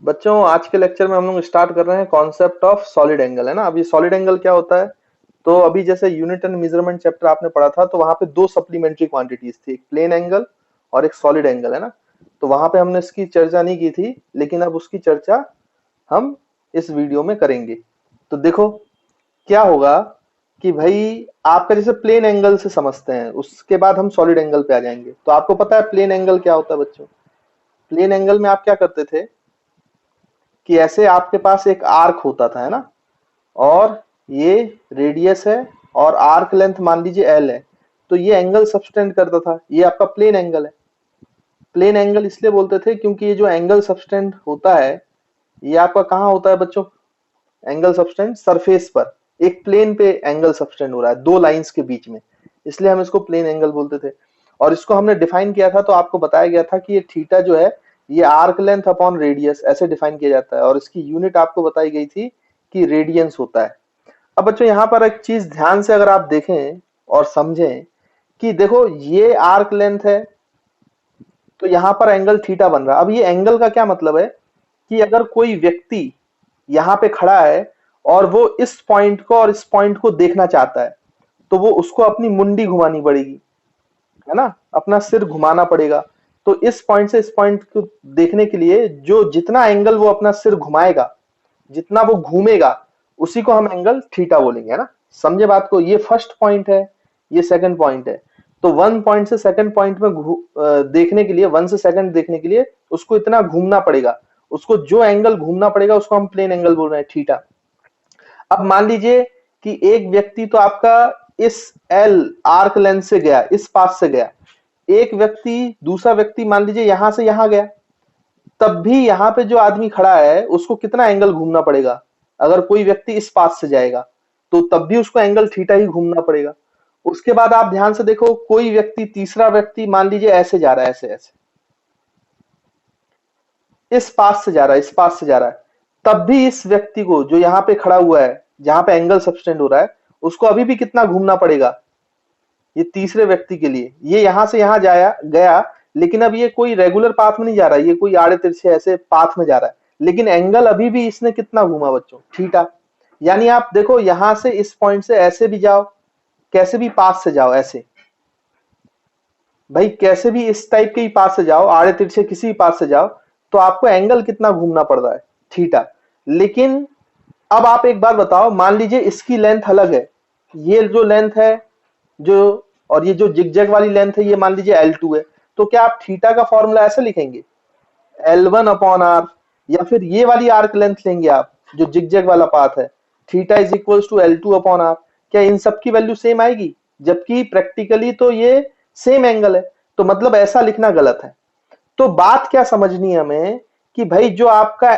बच्चों आज के लेक्चर में हम लोग स्टार्ट कर रहे हैं कॉन्सेप्ट ऑफ सॉलिड एंगल, है ना। अभी सॉलिड एंगल क्या होता है, तो अभी जैसे यूनिट एंड मेजरमेंट चैप्टर आपने पढ़ा था, तो वहां पे दो सप्लीमेंट्री क्वांटिटीज थी, एक प्लेन एंगल और एक सॉलिड एंगल, है ना। तो वहां पे हमने इसकी चर्चा नहीं की थी, लेकिन अब उसकी चर्चा हम इस वीडियो में करेंगे। तो देखो क्या होगा कि भाई आपका जैसे प्लेन एंगल से समझते हैं, उसके बाद हम सॉलिड एंगल पे आ जाएंगे। तो आपको पता है प्लेन एंगल क्या होता है बच्चों। प्लेन एंगल में आप क्या करते थे कि ऐसे आपके पास एक आर्क होता था, है ना, और ये रेडियस है और आर्क लेंथ मान लीजिए एल है। तो ये एंगल सबटेंड करता था, ये आपका प्लेन एंगल है। प्लेन एंगल इसलिए बोलते थे क्योंकि ये जो एंगल सबटेंड होता है, ये आपका कहाँ होता है बच्चों। एंगल सबटेंड सरफेस पर, एक प्लेन पे एंगल सबटेंड हो रहा है दो लाइंस के बीच में, इसलिए हम इसको प्लेन एंगल बोलते थे। और इसको हमने डिफाइन किया था, तो आपको बताया गया था कि ये थीटा जो है ये आर्क लेंथ अपॉन रेडियस ऐसे डिफाइन किया जाता है, और इसकी यूनिट आपको बताई गई थी कि रेडियंस होता है। अब बच्चों यहाँ पर एक चीज ध्यान से अगर आप देखें और समझें कि देखो ये आर्क लेंथ है, तो यहाँ पर एंगल थीटा बन रहा है। अब ये एंगल का क्या मतलब है कि अगर कोई व्यक्ति यहाँ पे खड़ा है और वो इस पॉइंट को और इस पॉइंट को देखना चाहता है, तो वो उसको अपनी मुंडी घुमानी पड़ेगी, है ना, अपना सिर घुमाना पड़ेगा। तो इस पॉइंट से इस पॉइंट को देखने के लिए जो जितना एंगल वो अपना सिर घुमाएगा, जितना वो घूमेगा, उसी को हम एंगल थीटा बोलेंगे, है ना। समझे बात को। ये फर्स्ट पॉइंट है, ये सेकंड पॉइंट है। तो वन पॉइंट से सेकंड पॉइंट में देखने के लिए, वन से सेकंड देखने के लिए उसको इतना घूमना पड़ेगा, उसको जो एंगल घूमना पड़ेगा उसको हम प्लेन एंगल बोल रहे हैं, थीटा। अब मान लीजिए कि एक व्यक्ति तो आपका इस एल आर्क लेंथ से गया, इस पास से गया, एक व्यक्ति दूसरा व्यक्ति मान लीजिए यहां से यहां गया, तब भी यहाँ पे जो आदमी खड़ा है उसको कितना एंगल घूमना पड़ेगा। अगर कोई व्यक्ति इस पास से जाएगा तो तब भी उसको एंगल थीटा ही घूमना पड़ेगा। उसके बाद आप ध्यान से देखो, कोई व्यक्ति तीसरा व्यक्ति मान लीजिए ऐसे जा रहा है, ऐसे ऐसे इस पास से जा रहा है, इस पास से जा रहा है, तब भी इस व्यक्ति को जो यहाँ पे खड़ा हुआ है, जहां पे एंगल सबटेंड हो रहा है, उसको अभी भी कितना घूमना पड़ेगा। ये तीसरे व्यक्ति के लिए ये यहां से यहां जाया गया, लेकिन अब ये कोई रेगुलर पाथ में नहीं जा रहा है, ये कोई आड़े तिरछे ऐसे पाथ में जा रहा है, लेकिन एंगल अभी भी इसने कितना घूमा बच्चों, थीटा। यानी आप देखो यहां से इस पॉइंट से ऐसे भी जाओ, कैसे भी पाथ से जाओ, ऐसे भाई कैसे भी इस टाइप के ही पाथ से जाओ, आड़े तिरछे किसी भी पाथ से जाओ, तो आपको एंगल कितना घूमना पड़ रहा है, थीटा। लेकिन अब आप एक बात बताओ, मान लीजिए इसकी लेंथ अलग है, ये जो लेंथ है जो, और ये जो जिगजैग वाली लेंथ है ये मान लीजिए L2 है, तो क्या आप थीटा का फॉर्मूला ऐसे लिखेंगे, L1 अपॉन आर, या फिर ये वाली आर्क लेंथ लेंगे आप जो जिगजैग वाला पाथ है, theta is equal to L2 upon r. क्या इन सब की वैल्यू सेम आएगी, जबकि प्रैक्टिकली तो ये सेम एंगल है, तो मतलब ऐसा लिखना गलत है। तो बात क्या समझनी है हमें कि भाई जो आपका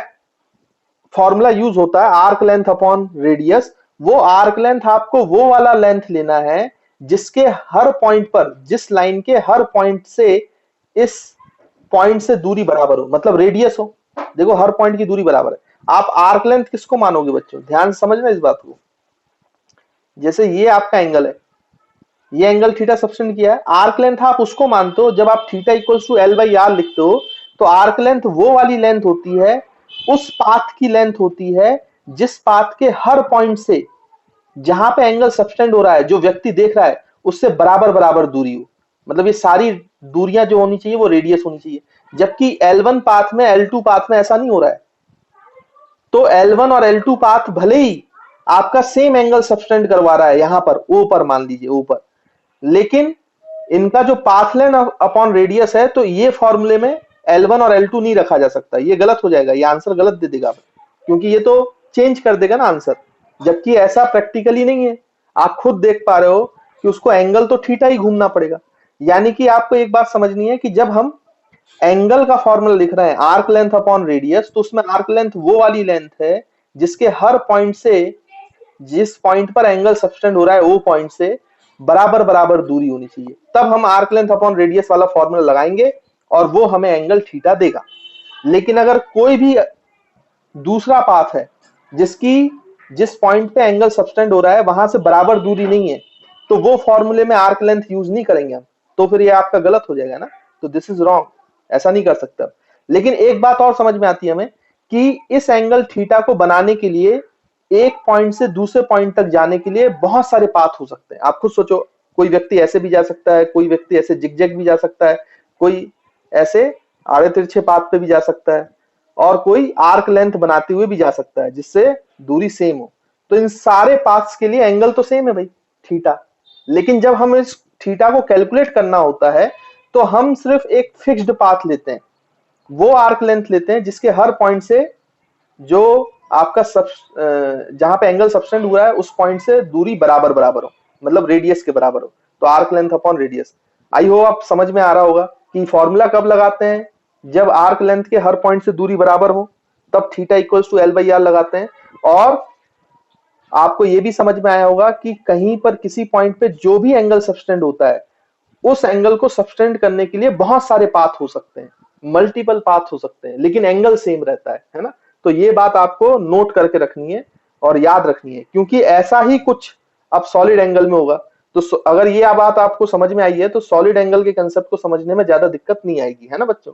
फॉर्मूला यूज होता है आर्क लेंथ अपॉन रेडियस, वो आर्क लेंथ आपको वो वाला लेंथ लेना है जिसके हर पॉइंट पर, जिस लाइन के हर पॉइंट से इस पॉइंट से दूरी बराबर हो, मतलब रेडियस हो। देखो हर पॉइंट की दूरी बराबर है। आप आर्क लेंथ किसको मानोगे बच्चों, ध्यान से समझना इस बात को। जैसे ये आपका एंगल है, ये एंगल थीटा सबटेंड किया है, आर्क लेंथ आप उसको मानते हो जब आप theta equals to L by r लिखते हो, तो आर्क लेंथ वो वाली लेंथ होती है, उस पाथ की लेंथ होती है जिस पाथ के हर पॉइंट से, जहां पे एंगल सबटेंड हो रहा है, जो व्यक्ति देख रहा है उससे बराबर बराबर दूरी हो। मतलब ये सारी दूरियां जो होनी चाहिए वो रेडियस होनी चाहिए, जबकि L1 पाथ में L2 पाथ में ऐसा नहीं हो रहा है। तो L1 और L2 पाथ भले ही आपका सेम एंगल सबटेंड करवा रहा है, यहां पर O पर मान लीजिए O पर, लेकिन इनका जो पाथ लेंथ अपॉन रेडियस है, तो ये फॉर्मूले में L1 और L2 नहीं रखा जा सकता, ये गलत हो जाएगा, ये आंसर गलत दे देगा, क्योंकि ये तो चेंज कर देगा ना आंसर, जबकि ऐसा प्रैक्टिकली नहीं है। आप खुद देख पा रहे हो कि उसको एंगल तो थीटा ही घूमना पड़ेगा। यानी कि आपको एक बात समझनी है कि जब हम एंगल का फॉर्मूला लिख रहे हैं आर्क लेंथ अपॉन रेडियस, तो उसमें आर्क लेंथ वो वाली लेंथ है जिसके हर पॉइंट से, जिस पॉइंट पर एंगल सबटेंड हो रहा है वो पॉइंट से बराबर बराबर दूरी होनी चाहिए, तब हम आर्क लेंथ अपॉन रेडियस वाला फॉर्मूला लगाएंगे और वो हमें एंगल थीटा देगा। लेकिन अगर कोई भी दूसरा पाथ है जिसकी, जिस पॉइंट पे एंगल सबटेंड हो रहा है वहां से बराबर दूरी नहीं है, तो वो फॉर्मूले में आर्क लेंथ यूज नहीं करेंगे हम, तो फिर ये आपका गलत हो जाएगा ना। तो दिस इज रॉन्ग, ऐसा नहीं कर सकते। लेकिन एक बात और समझ में आती है हमें कि इस एंगल थीटा को बनाने के लिए एक पॉइंट से दूसरे पॉइंट तक जाने के लिए बहुत सारे पाथ हो सकते हैं। आप खुद सोचो, कोई व्यक्ति ऐसे भी जा सकता है, कोई व्यक्ति ऐसे जिगजैग भी जा सकता है, कोई ऐसे आड़े तिरछे पाथ पे भी जा सकता है, और कोई आर्क लेंथ बनाते हुए भी जा सकता है जिससे दूरी सेम हो। तो इन सारे पाथ्स के लिए एंगल तो सेम है भाई, थीटा। लेकिन जब हम इस थीटा को कैलकुलेट करना होता है तो हम सिर्फ एक फिक्स्ड पाथ लेते हैं, वो आर्क लेंथ लेते हैं जिसके हर पॉइंट से जो आपका जहां पे एंगल सबटेंड हुआ है उस पॉइंट से दूरी बराबर बराबर हो, मतलब रेडियस के बराबर हो। तो arc length upon radius. I hope आप समझ में आ रहा होगा कि फॉर्मूला कब लगाते हैं, जब आर्क लेंथ के हर पॉइंट से दूरी बराबर हो, तब थीटा इक्वल्स टू L/R लगाते हैं। और आपको यह भी समझ में आया होगा कि कहीं पर किसी पॉइंट पे जो भी एंगल सबटेंड होता है उस एंगल को सबटेंड करने के लिए बहुत सारे पाथ हो सकते हैं, मल्टीपल पाथ हो सकते हैं, लेकिन एंगल सेम रहता है ना। तो ये बात आपको नोट करके रखनी है और याद रखनी है, क्योंकि ऐसा ही कुछ अब सॉलिड एंगल में होगा। तो अगर ये बात आपको समझ में आई है तो सॉलिड एंगल के कंसेप्ट को समझने में ज्यादा दिक्कत नहीं आएगी, है ना बच्चों।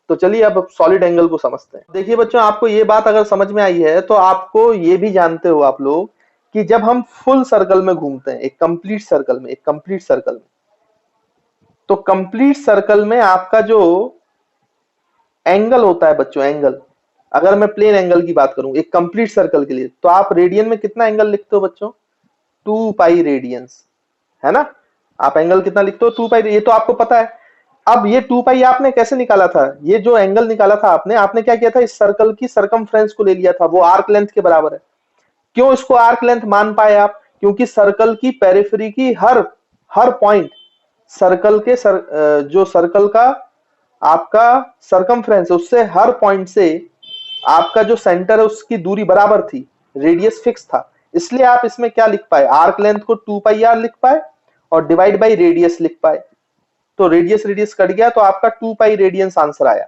तो चलिए अब सॉलिड एंगल को समझते हैं। देखिए बच्चों, आपको ये बात अगर समझ में आई है तो आपको ये भी जानते हो आप लोग कि जब हम फुल सर्कल में घूमते हैं, एक कंप्लीट सर्कल में, तो कंप्लीट सर्कल में आपका जो एंगल होता है बच्चों, एंगल, अगर मैं प्लेन एंगल की बात करूं एक कंप्लीट सर्कल के लिए, तो आप रेडियन में कितना एंगल लिखते हो बच्चों? 2 पाई रेडियंस, है ना। आप एंगल कितना लिखते हो? 2 पाई। ये तो आपको पता है। अब ये 2 पाई आपने कैसे निकाला था? ये जो एंगल निकाला था आपने क्या किया था? इस सर्कल की सरकमफ्रेंस को ले लिया था, वो आर्क लेंथ के बराबर है। क्यों इसको आर्क लेंथ मान पाए आप? क्योंकि सर्कल की पेरिफेरी की हर पॉइंट सर्कल के जो सर्कल का आपका सरकमफ्रेंस है उससे हर पॉइंट से आपका जो सेंटर है उसकी दूरी बराबर थी, रेडियस फिक्स था। इसलिए आप इसमें क्या लिख पाए? आर्क लेंथ को 2 पाई आर लिख पाए और डिवाइड बाई रेडियस लिख पाए। तो रेडियस रेडियस कट गया तो आपका 2 पाई रेडियंस आंसर आया।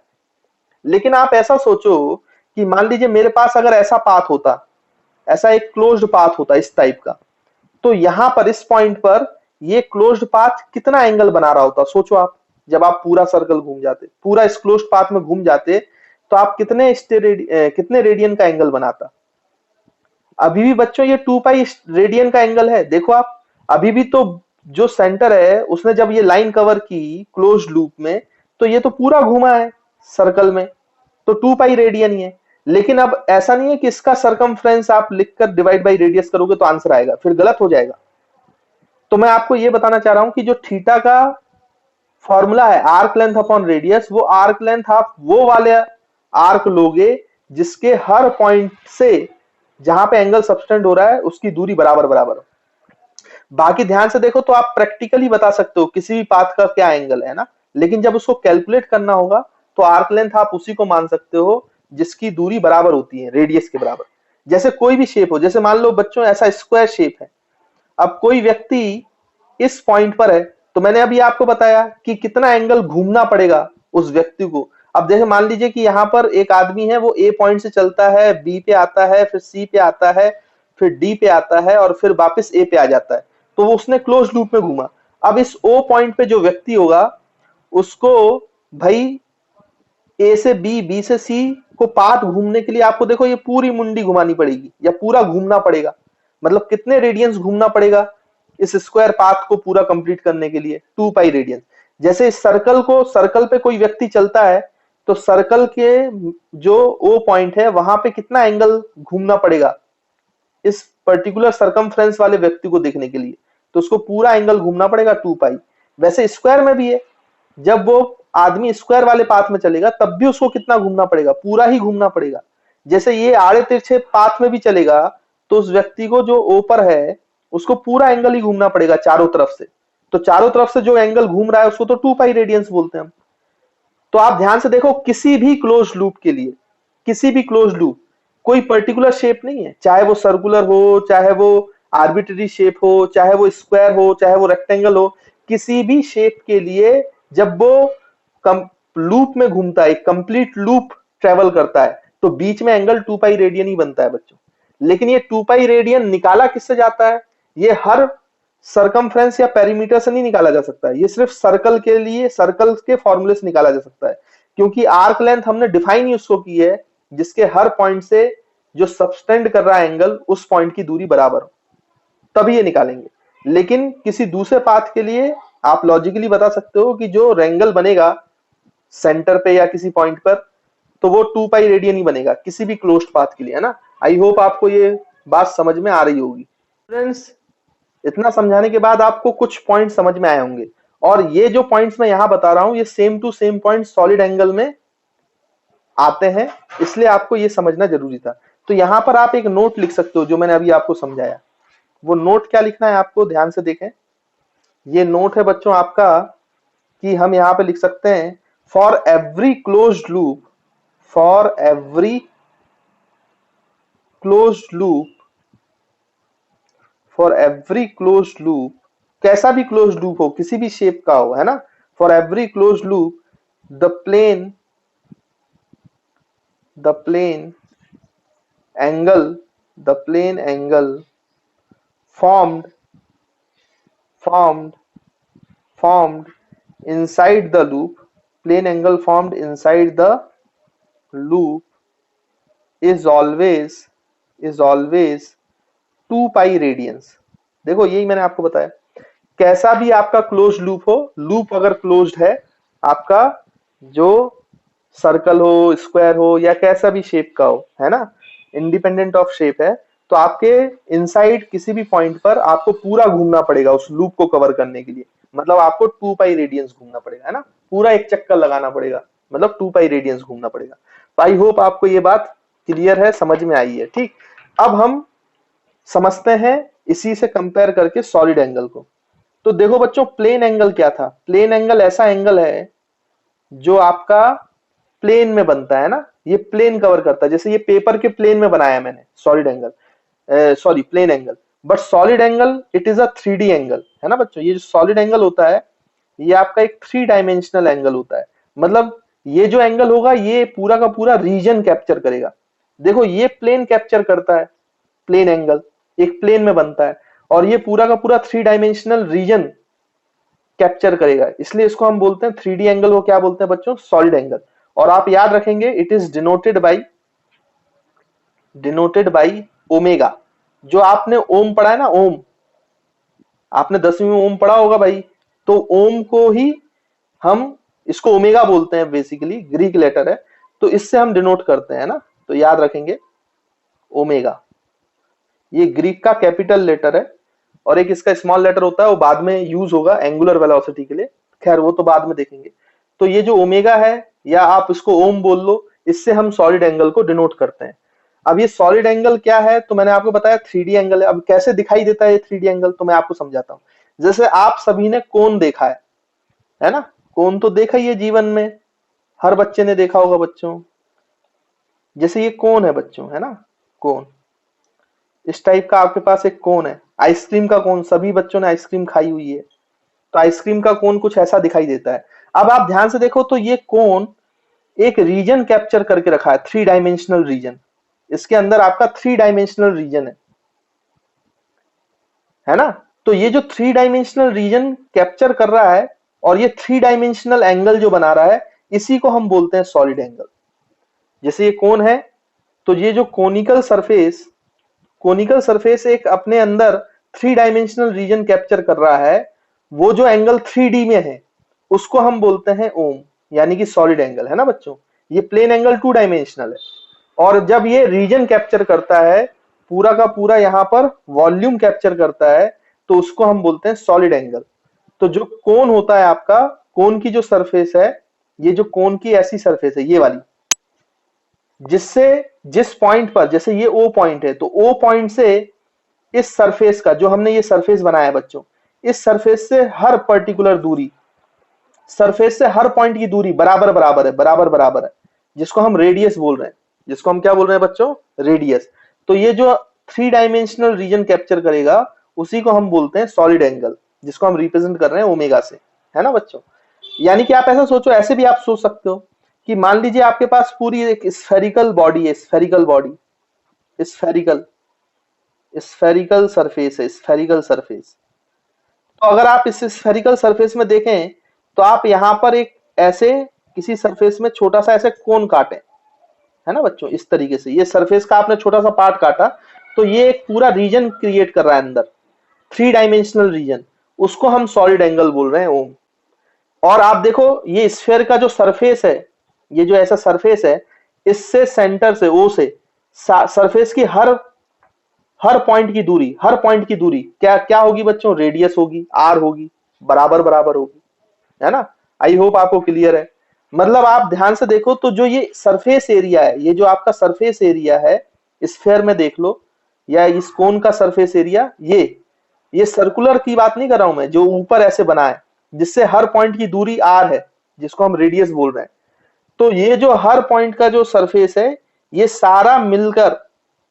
लेकिन आप ऐसा सोचो कि मान लीजिए मेरे पास अगर ऐसा पाथ होता, ऐसा एक क्लोज्ड पाथ होता इस टाइप का, तो यहां पर इस पॉइंट पर ये क्लोज्ड पाथ कितना एंगल बना रहा होता? सोचो आप, जब आप पूरा सर्कल घूम जाते, पूरा इस क्लोज्ड पाथ में घूम जाते, तो आप कितने रेडियन का एंगल बनाता? अभी भी बच्चों ये 2 पाई रेडियन का एंगल है। देखो आप, अभी भी तो जो सेंटर है उसने जब ये लाइन कवर की क्लोज्ड लूप में, तो ये तो पूरा घूमा है सर्कल में, तो 2 पाई रेडियन ही है। लेकिन अब ऐसा नहीं है कि इसका सरकमफ्रेंस आप लिखकर डिवाइड बाई रेडियस करोगे तो आंसर आएगा, फिर गलत हो जाएगा। तो मैं आपको यह बताना चाह रहा हूं कि जो थीटा का फॉर्मूला है आर्क लेंथ अपॉन रेडियस, वो आर्क लेंथ आप वो वाले आर्क लोगे जिसके हर पॉइंट से जहां पे एंगल सबटेंड हो रहा है उसकी दूरी बराबर बराबर हो। बाकी ध्यान से देखो तो आप प्रैक्टिकली बता सकते हो किसी भी पाथ का क्या एंगल है ना, लेकिन जब उसको कैलकुलेट करना होगा तो आर्क लेंथ आप उसी को मान सकते हो जिसकी दूरी बराबर होती है रेडियस के बराबर। जैसे कोई भी शेप हो, जैसे मान लो बच्चों ऐसा स्क्वायर शेप है, अब कोई व्यक्ति इस पॉइंट पर है, तो मैंने अभी आपको बताया कि कितना एंगल घूमना पड़ेगा उस व्यक्ति को। अब जैसे मान लीजिए कि यहाँ पर एक आदमी है, वो ए पॉइंट से चलता है, बी पे आता है, फिर सी पे आता है, फिर डी पे आता है और फिर वापस ए पे आ जाता है, तो वो उसने क्लोज लूप में घूमा। अब इस ओ पॉइंट पे जो व्यक्ति होगा उसको भाई ए से बी, बी से सी को पाथ घूमने के लिए आपको देखो ये पूरी मुंडी घुमानी पड़ेगी या पूरा घूमना पड़ेगा। मतलब कितने रेडियंस घूमना पड़ेगा इस स्क्वायर पाथ को पूरा कंप्लीट करने के लिए? 2 पाई रेडियंस। जैसे इस सर्कल पे कोई व्यक्ति चलता है तो सर्कल के जो ओ पॉइंट है वहां पे कितना एंगल घूमना पड़ेगा इस पर्टिकुलर सरकमफ्रेंस वाले व्यक्ति को देखने के लिए? तो उसको पूरा एंगल घूमना पड़ेगा 2 पाई। वैसे स्क्वायर में भी है, जब वो आदमी स्क्वायर वाले पाथ में चलेगा तब भी उसको कितना घूमना पड़ेगा? पूरा ही घूमना पड़ेगा। जैसे ये आड़े तिरछे पाथ में भी चलेगा तो उस व्यक्ति को जो ऊपर है उसको पूरा एंगल ही घूमना पड़ेगा चारों तरफ से। तो चारों तरफ से जो एंगल घूम रहा है उसको तो 2 पाई रेडियंस बोलते हैं हम। तो आप ध्यान से देखो, किसी भी क्लोज लूप के लिए, किसी भी क्लोज लूप, कोई पर्टिकुलर शेप नहीं है, चाहे वो सर्कुलर हो, चाहे वो आर्बिट्ररी शेप हो, चाहे वो स्क्वायर हो, चाहे वो रेक्टेंगल हो, किसी भी शेप के लिए जब वो लूप में घूमता है, कंप्लीट लूप ट्रेवल करता है, तो बीच में एंगल 2 पाई रेडियन ही बनता है बच्चों। लेकिन ये 2 पाई रेडियन निकाला किससे जाता है? ये हर सरकमफ्रेंस या पेरीमीटर से नहीं निकाला जा सकता है, ये सिर्फ सर्कल के लिए, सर्कल के फॉर्मूले से निकाला जा सकता है। क्योंकि आर्क लेंथ हमने डिफाइन ही उसको की है जिसके हर पॉइंट से जो सबटेंड कर रहा है एंगल उस पॉइंट की दूरी बराबर हो, तभी ये निकालेंगे। लेकिन किसी दूसरे पाथ के लिए आप लॉजिकली बता सकते हो कि जो एंगल बनेगा सेंटर पे या किसी पॉइंट पर, तो वो 2 पाई रेडियन ही बनेगा किसी भी क्लोज्ड पाथ के लिए, है ना। आई होप आपको ये बात समझ में आ रही होगी। स्टूडेंट्स, इतना समझाने के बाद आपको कुछ पॉइंट समझ में आए होंगे, और ये जो पॉइंट्स मैं यहां बता रहा हूं ये same to same point solid angle में आते हैं, इसलिए आपको ये समझना जरूरी था। तो यहां पर आप एक नोट लिख सकते हो जो मैंने अभी आपको समझाया। वो नोट क्या लिखना है आपको, ध्यान से देखें। ये नोट है बच्चों आपका कि हम यहां पे लिख सकते हैं for every closed loop, for every closed loop, for every closed loop, कैसा भी क्लोज्ड लूप हो, किसी भी शेप का हो, है ना। For every closed loop the plane angle, the plane angle formed inside the loop, plane angle formed inside the loop is always 2 pi radiance. देखो यही मैंने आपको बताया, कैसा भी आपका क्लोज्ड लूप हो, लूप अगर क्लोज्ड है आपका, जो सर्कल हो, स्क्वायर हो, या कैसा भी शेप का हो, है ना, इंडिपेंडेंट ऑफ शेप है, तो आपके इनसाइड किसी भी पॉइंट पर आपको पूरा घूमना पड़ेगा उस लूप को कवर करने के लिए। मतलब आपको 2 पाई रेडियंस घूमना पड़ेगा, है ना, पूरा एक चक्कर लगाना पड़ेगा, मतलब 2 पाई रेडियंस घूमना पड़ेगा। तो आई होप आपको ये बात क्लियर है, समझ में आई है। ठीक, अब हम समझते हैं इसी से कंपेयर करके सॉलिड एंगल को। तो देखो बच्चों, प्लेन एंगल क्या था। प्लेन एंगल ऐसा एंगल है जो आपका प्लेन में बनता है ना, ये प्लेन कवर करता है। जैसे ये पेपर के प्लेन में बनाया मैंने solid angle, sorry plane angle. But solid angle it is a 3D angle, है ना बच्चों। ये जो सॉलिड एंगल होता है ये आपका एक 3 डायमेंशनल एंगल होता है। मतलब ये जो एंगल होगा ये पूरा का पूरा रीजन कैप्चर करेगा। देखो ये प्लेन कैप्चर करता है, प्लेन एंगल एक प्लेन में बनता है, और ये पूरा का पूरा 3 डायमेंशनल रीजन कैप्चर करेगा, इसलिए इसको हम बोलते हैं 3D एंगल को क्या बोलते हैं बच्चों, सॉलिड एंगल। और आप याद रखेंगे it is denoted by omega. जो आपने ओम पढ़ा है ना, ओम आपने 10वीं में ओम पढ़ा होगा भाई, तो ओम को ही हम इसको ओमेगा बोलते हैं, बेसिकली ग्रीक लेटर है, तो इससे हम डिनोट करते हैं ना। तो याद रखेंगे ओमेगा, ये ग्रीक का कैपिटल लेटर है, और एक इसका स्मॉल लेटर होता है वो बाद में यूज होगा एंगुलर वेलोसिटी के लिए, खैर वो तो बाद में देखेंगे। तो ये जो ओमेगा है, या आप इसको ओम बोल लो, इससे हम सॉलिड एंगल को डिनोट करते हैं। अब ये सॉलिड एंगल क्या है, तो मैंने आपको बताया 3D एंगल है। अब कैसे दिखाई देता है ये 3D एंगल, तो मैं आपको समझाता हूँ। जैसे आप सभी ने कोन देखा है ना, कोन तो देखा ही है जीवन में, हर बच्चे ने देखा होगा बच्चों। जैसे ये कोन है बच्चों, है ना, कोन इस टाइप का आपके पास एक कोन है। आइसक्रीम का कोन, सभी बच्चों ने आइसक्रीम खाई हुई है, तो आइसक्रीम का कोन कुछ ऐसा दिखाई देता है। अब आप ध्यान से देखो तो ये कोन एक रीजन कैप्चर करके रखा है, 3 डायमेंशनल रीजन। इसके अंदर आपका 3 डायमेंशनल रीजन है ना। तो ये जो 3 डायमेंशनल रीजन कैप्चर कर रहा है, और ये 3 डायमेंशनल एंगल जो बना रहा है, इसी को हम बोलते हैं सॉलिड एंगल। जैसे ये कोन है, तो ये जो कोनिकल सरफेस एक अपने अंदर 3 डायमेंशनल रीजन कैप्चर कर रहा है, वो जो एंगल 3D में है उसको हम बोलते हैं ओम, यानी कि सॉलिड एंगल, है ना बच्चों। ये प्लेन एंगल 2 डायमेंशनल है, और जब ये रीजन कैप्चर करता है, पूरा का पूरा यहाँ पर वॉल्यूम कैप्चर करता है, तो उसको हम बोलते हैं सॉलिड एंगल। तो जो कोन होता है आपका, कोन की जो सरफेस है, ये जो कोन की ऐसी सरफेस है ये वाली, जिससे जिस पॉइंट पर, जैसे ये ओ पॉइंट है, तो ओ पॉइंट से इस सरफेस का, जो हमने ये सरफेस बनाया है बच्चों, इस सरफेस से हर पर्टिकुलर दूरी, सरफेस से हर पॉइंट की दूरी बराबर बराबर है, जिसको हम रेडियस बोल रहे हैं। जिसको हम क्या बोल रहे हैं बच्चों, रेडियस। तो ये जो 3 डायमेंशनल रीजन कैप्चर करेगा, उसी को हम बोलते हैं सॉलिड एंगल, जिसको हम रिप्रेजेंट कर रहे हैं ओमेगा से, है ना बच्चों। यानी कि आप ऐसा सोचो, ऐसे भी आप सोच सकते हो कि मान लीजिए आपके पास पूरी एक स्फेरिकल बॉडी है, स्फेरिकल बॉडी, स्फेरिकल सरफेस है, स्फेरिकल सरफेस। तो अगर आप इस स्फेरिकल सरफेस में देखें, तो आप यहां पर एक ऐसे किसी सरफेस में छोटा सा ऐसे कोन काटें, है ना बच्चों, इस तरीके से ये सरफेस का आपने छोटा सा पार्ट काटा, तो ये एक पूरा रीजन क्रिएट कर रहा है अंदर, 3 डायमेंशनल रीजन, उसको हम सॉलिड एंगल बोल रहे हैं ओम। और आप देखो ये स्फीयर का जो सरफेस है, ये जो ऐसा सरफेस है, इससे सेंटर से ओ से सरफेस की हर पॉइंट की दूरी, हर पॉइंट की दूरी क्या क्या होगी बच्चों, रेडियस होगी, आर होगी, बराबर बराबर होगी, है ना। आई होप आपको क्लियर है। मतलब आप ध्यान से देखो तो जो ये सरफेस एरिया है, ये जो आपका सरफेस एरिया है स्फीयर में देख लो, या इस कोन का सरफेस एरिया, ये सर्कुलर की बात नहीं कर रहा हूं मैं, जो ऊपर ऐसे बना है जिससे हर पॉइंट की दूरी आर है, जिसको हम रेडियस बोल रहे हैं। तो ये जो हर पॉइंट का जो सरफेस है, ये सारा मिलकर